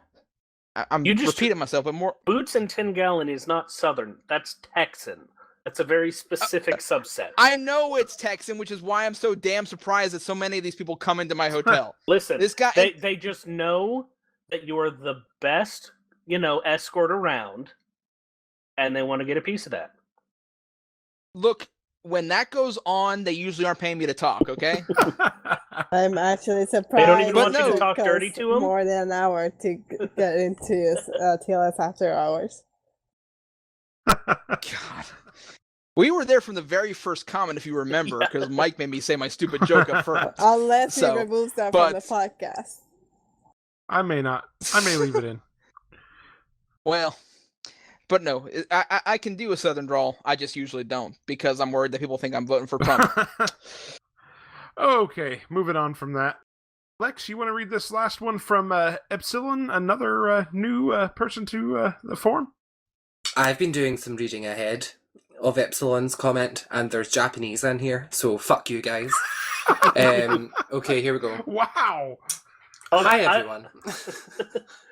I'm repeating myself, but more... Boots and 10-gallon is not Southern. That's Texan. That's a very specific subset. I know it's Texan, which is why I'm so damn surprised that so many of these people come into my hotel. Listen, this guy... they just know that you are the best, escort around, and they want to get a piece of that. Look, when that goes on, they usually aren't paying me to talk, okay? I'm actually surprised. They don't even want you to talk dirty to them? More than an hour to get into TLS after hours. God. We were there from the very first comment, if you remember, because Mike made me say my stupid joke up first. Unless he So, removes that but- from the podcast. I may not. I may leave it in. Well, but no, I can do a Southern drawl. I just usually don't because I'm worried that people think I'm voting for Trump. Okay, moving on from that. Lex, you want to read this last one from Epsilon, another new person to the forum? I've been doing some reading ahead of Epsilon's comment, and there's Japanese in here, so fuck you guys. Okay, here we go. Wow. Hi everyone.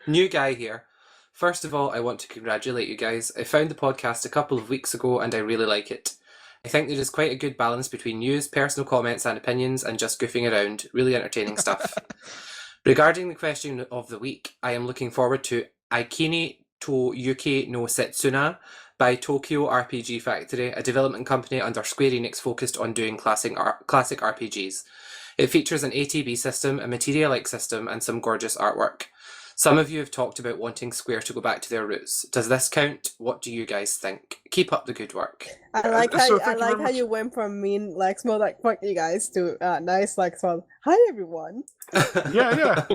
New guy here. First of all, I want to congratulate you guys. I found the podcast a couple of weeks ago and I really like it. I think there is quite a good balance between news, personal comments and opinions, and just goofing around. Really entertaining stuff. Regarding the question of the week, I am looking forward to Aikini to Yuki no Setsuna by Tokyo RPG Factory, a development company under Square Enix focused on doing classic RPGs. It features an ATB system, a materia-like system, and some gorgeous artwork. Some of you have talked about wanting Square to go back to their roots. Does this count? What do you guys think? Keep up the good work. I like how So I thank you like very how much. you went from mean Lex mode like fuck you guys to nice Lex mode. Hi everyone. Yeah.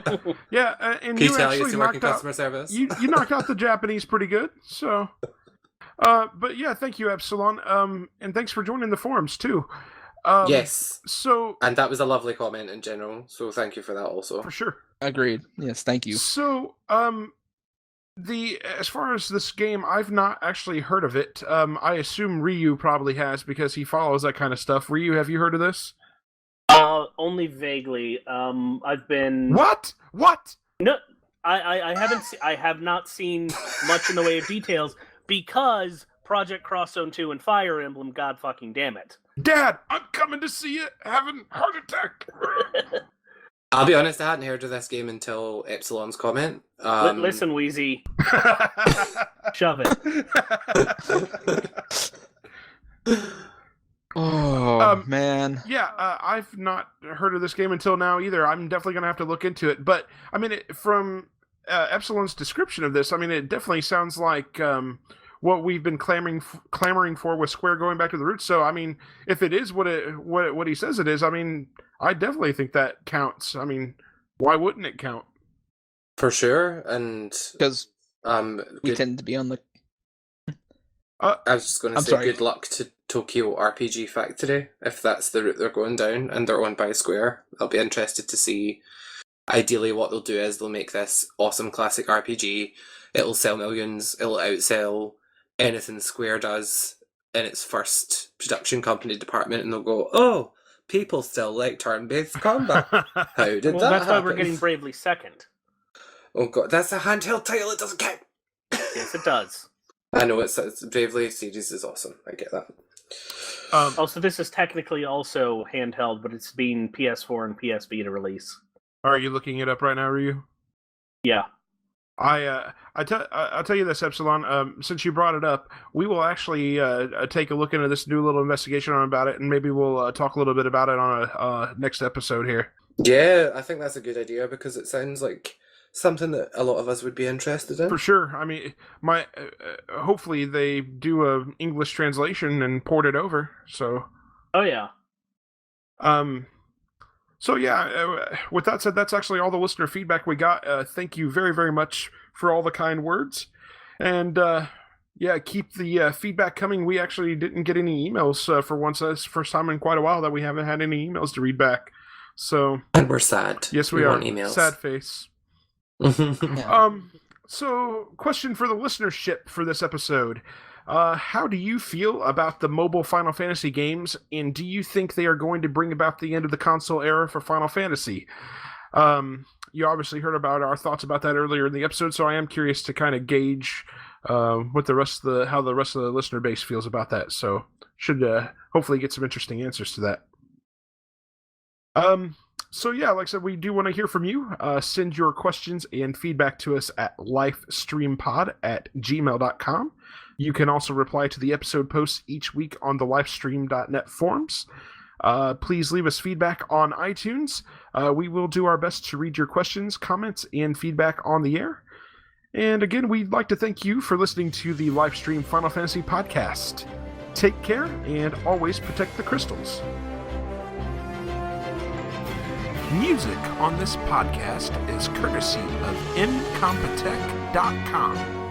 And Can you you tell you actually to work in knocked out. customer service? You knocked out the Japanese pretty good. So, but yeah, thank you, Epsilon. And thanks for joining the forums too. Yes. So And that was a lovely comment in general, so thank you for that also. for sure. Agreed. Yes, thank you. So, as far as this game, I've not actually heard of it. I assume Ryu probably has because he follows that kind of stuff. Ryu, have you heard of this? Only vaguely. I've been What? no. I haven't. I have not seen much in the way of details because Project Cross Zone 2 and Fire Emblem. God fucking damn it! Dad, I'm coming to see you. Having heart attack. I'll be honest, I hadn't heard of this game until Epsilon's comment. Listen, Wheezy, shove it. Oh, man. Yeah, I've not heard of this game until now either. I'm definitely going to have to look into it. But, I mean, from Epsilon's description of this, I mean, it definitely sounds like what we've been clamoring for with Square going back to the roots. So, I mean, if it is what he says it is, I mean, I definitely think that counts. I mean, why wouldn't it count? For sure, and Because we good, tend to be on the... I was just going to I'm say sorry. good luck to Tokyo RPG Factory, if that's the route they're going down, and they're owned by Square. I'll be interested to see, ideally what they'll do is they'll make this awesome classic RPG, it'll sell millions, it'll outsell anything Square does in its first production company department, and they'll go, oh, people still like turn-based combat. How did Well, that that's why happen? we're getting Bravely Second. Oh god, that's a handheld title, it doesn't count! Yes, it does. I know, it's Bravely series is awesome, I get that. Also, this is technically also handheld, but it's being PS4 and PS Vita release. Are you looking it up right now, Ryu? Yeah. I'll tell you this, Epsilon. Since you brought it up, we will actually take a look into this, do a little investigation on about it, and maybe we'll talk a little bit about it on a next episode here. Yeah, I think that's a good idea because it sounds like something that a lot of us would be interested in. For sure. I mean, hopefully they do a English translation and port it over. So. Oh yeah. So yeah, with that said, that's actually all the listener feedback we got. Thank you very, very much for all the kind words. And yeah, keep the feedback coming. We actually didn't get any emails for once. That's the first time in quite a while that we haven't had any emails to read back. So And we're sad. yes, we are. want emails. Sad face. Yeah. So question for the listenership for this episode. How do you feel about the mobile Final Fantasy games, and do you think they are going to bring about the end of the console era for Final Fantasy? You obviously heard about our thoughts about that earlier in the episode, so I am curious to kind of gauge what how the rest of the listener base feels about that. So should hopefully get some interesting answers to that. So yeah, like I said, we do want to hear from you. Send your questions and feedback to us at lifestreampod@gmail.com. You can also reply to the episode posts each week on the lifestream.net forums. Please leave us feedback on iTunes. We will do our best to read your questions, comments, and feedback on the air. And again, we'd like to thank you for listening to the Lifestream Final Fantasy Podcast. Take care and always protect the crystals. Music on this podcast is courtesy of Incompetech.com.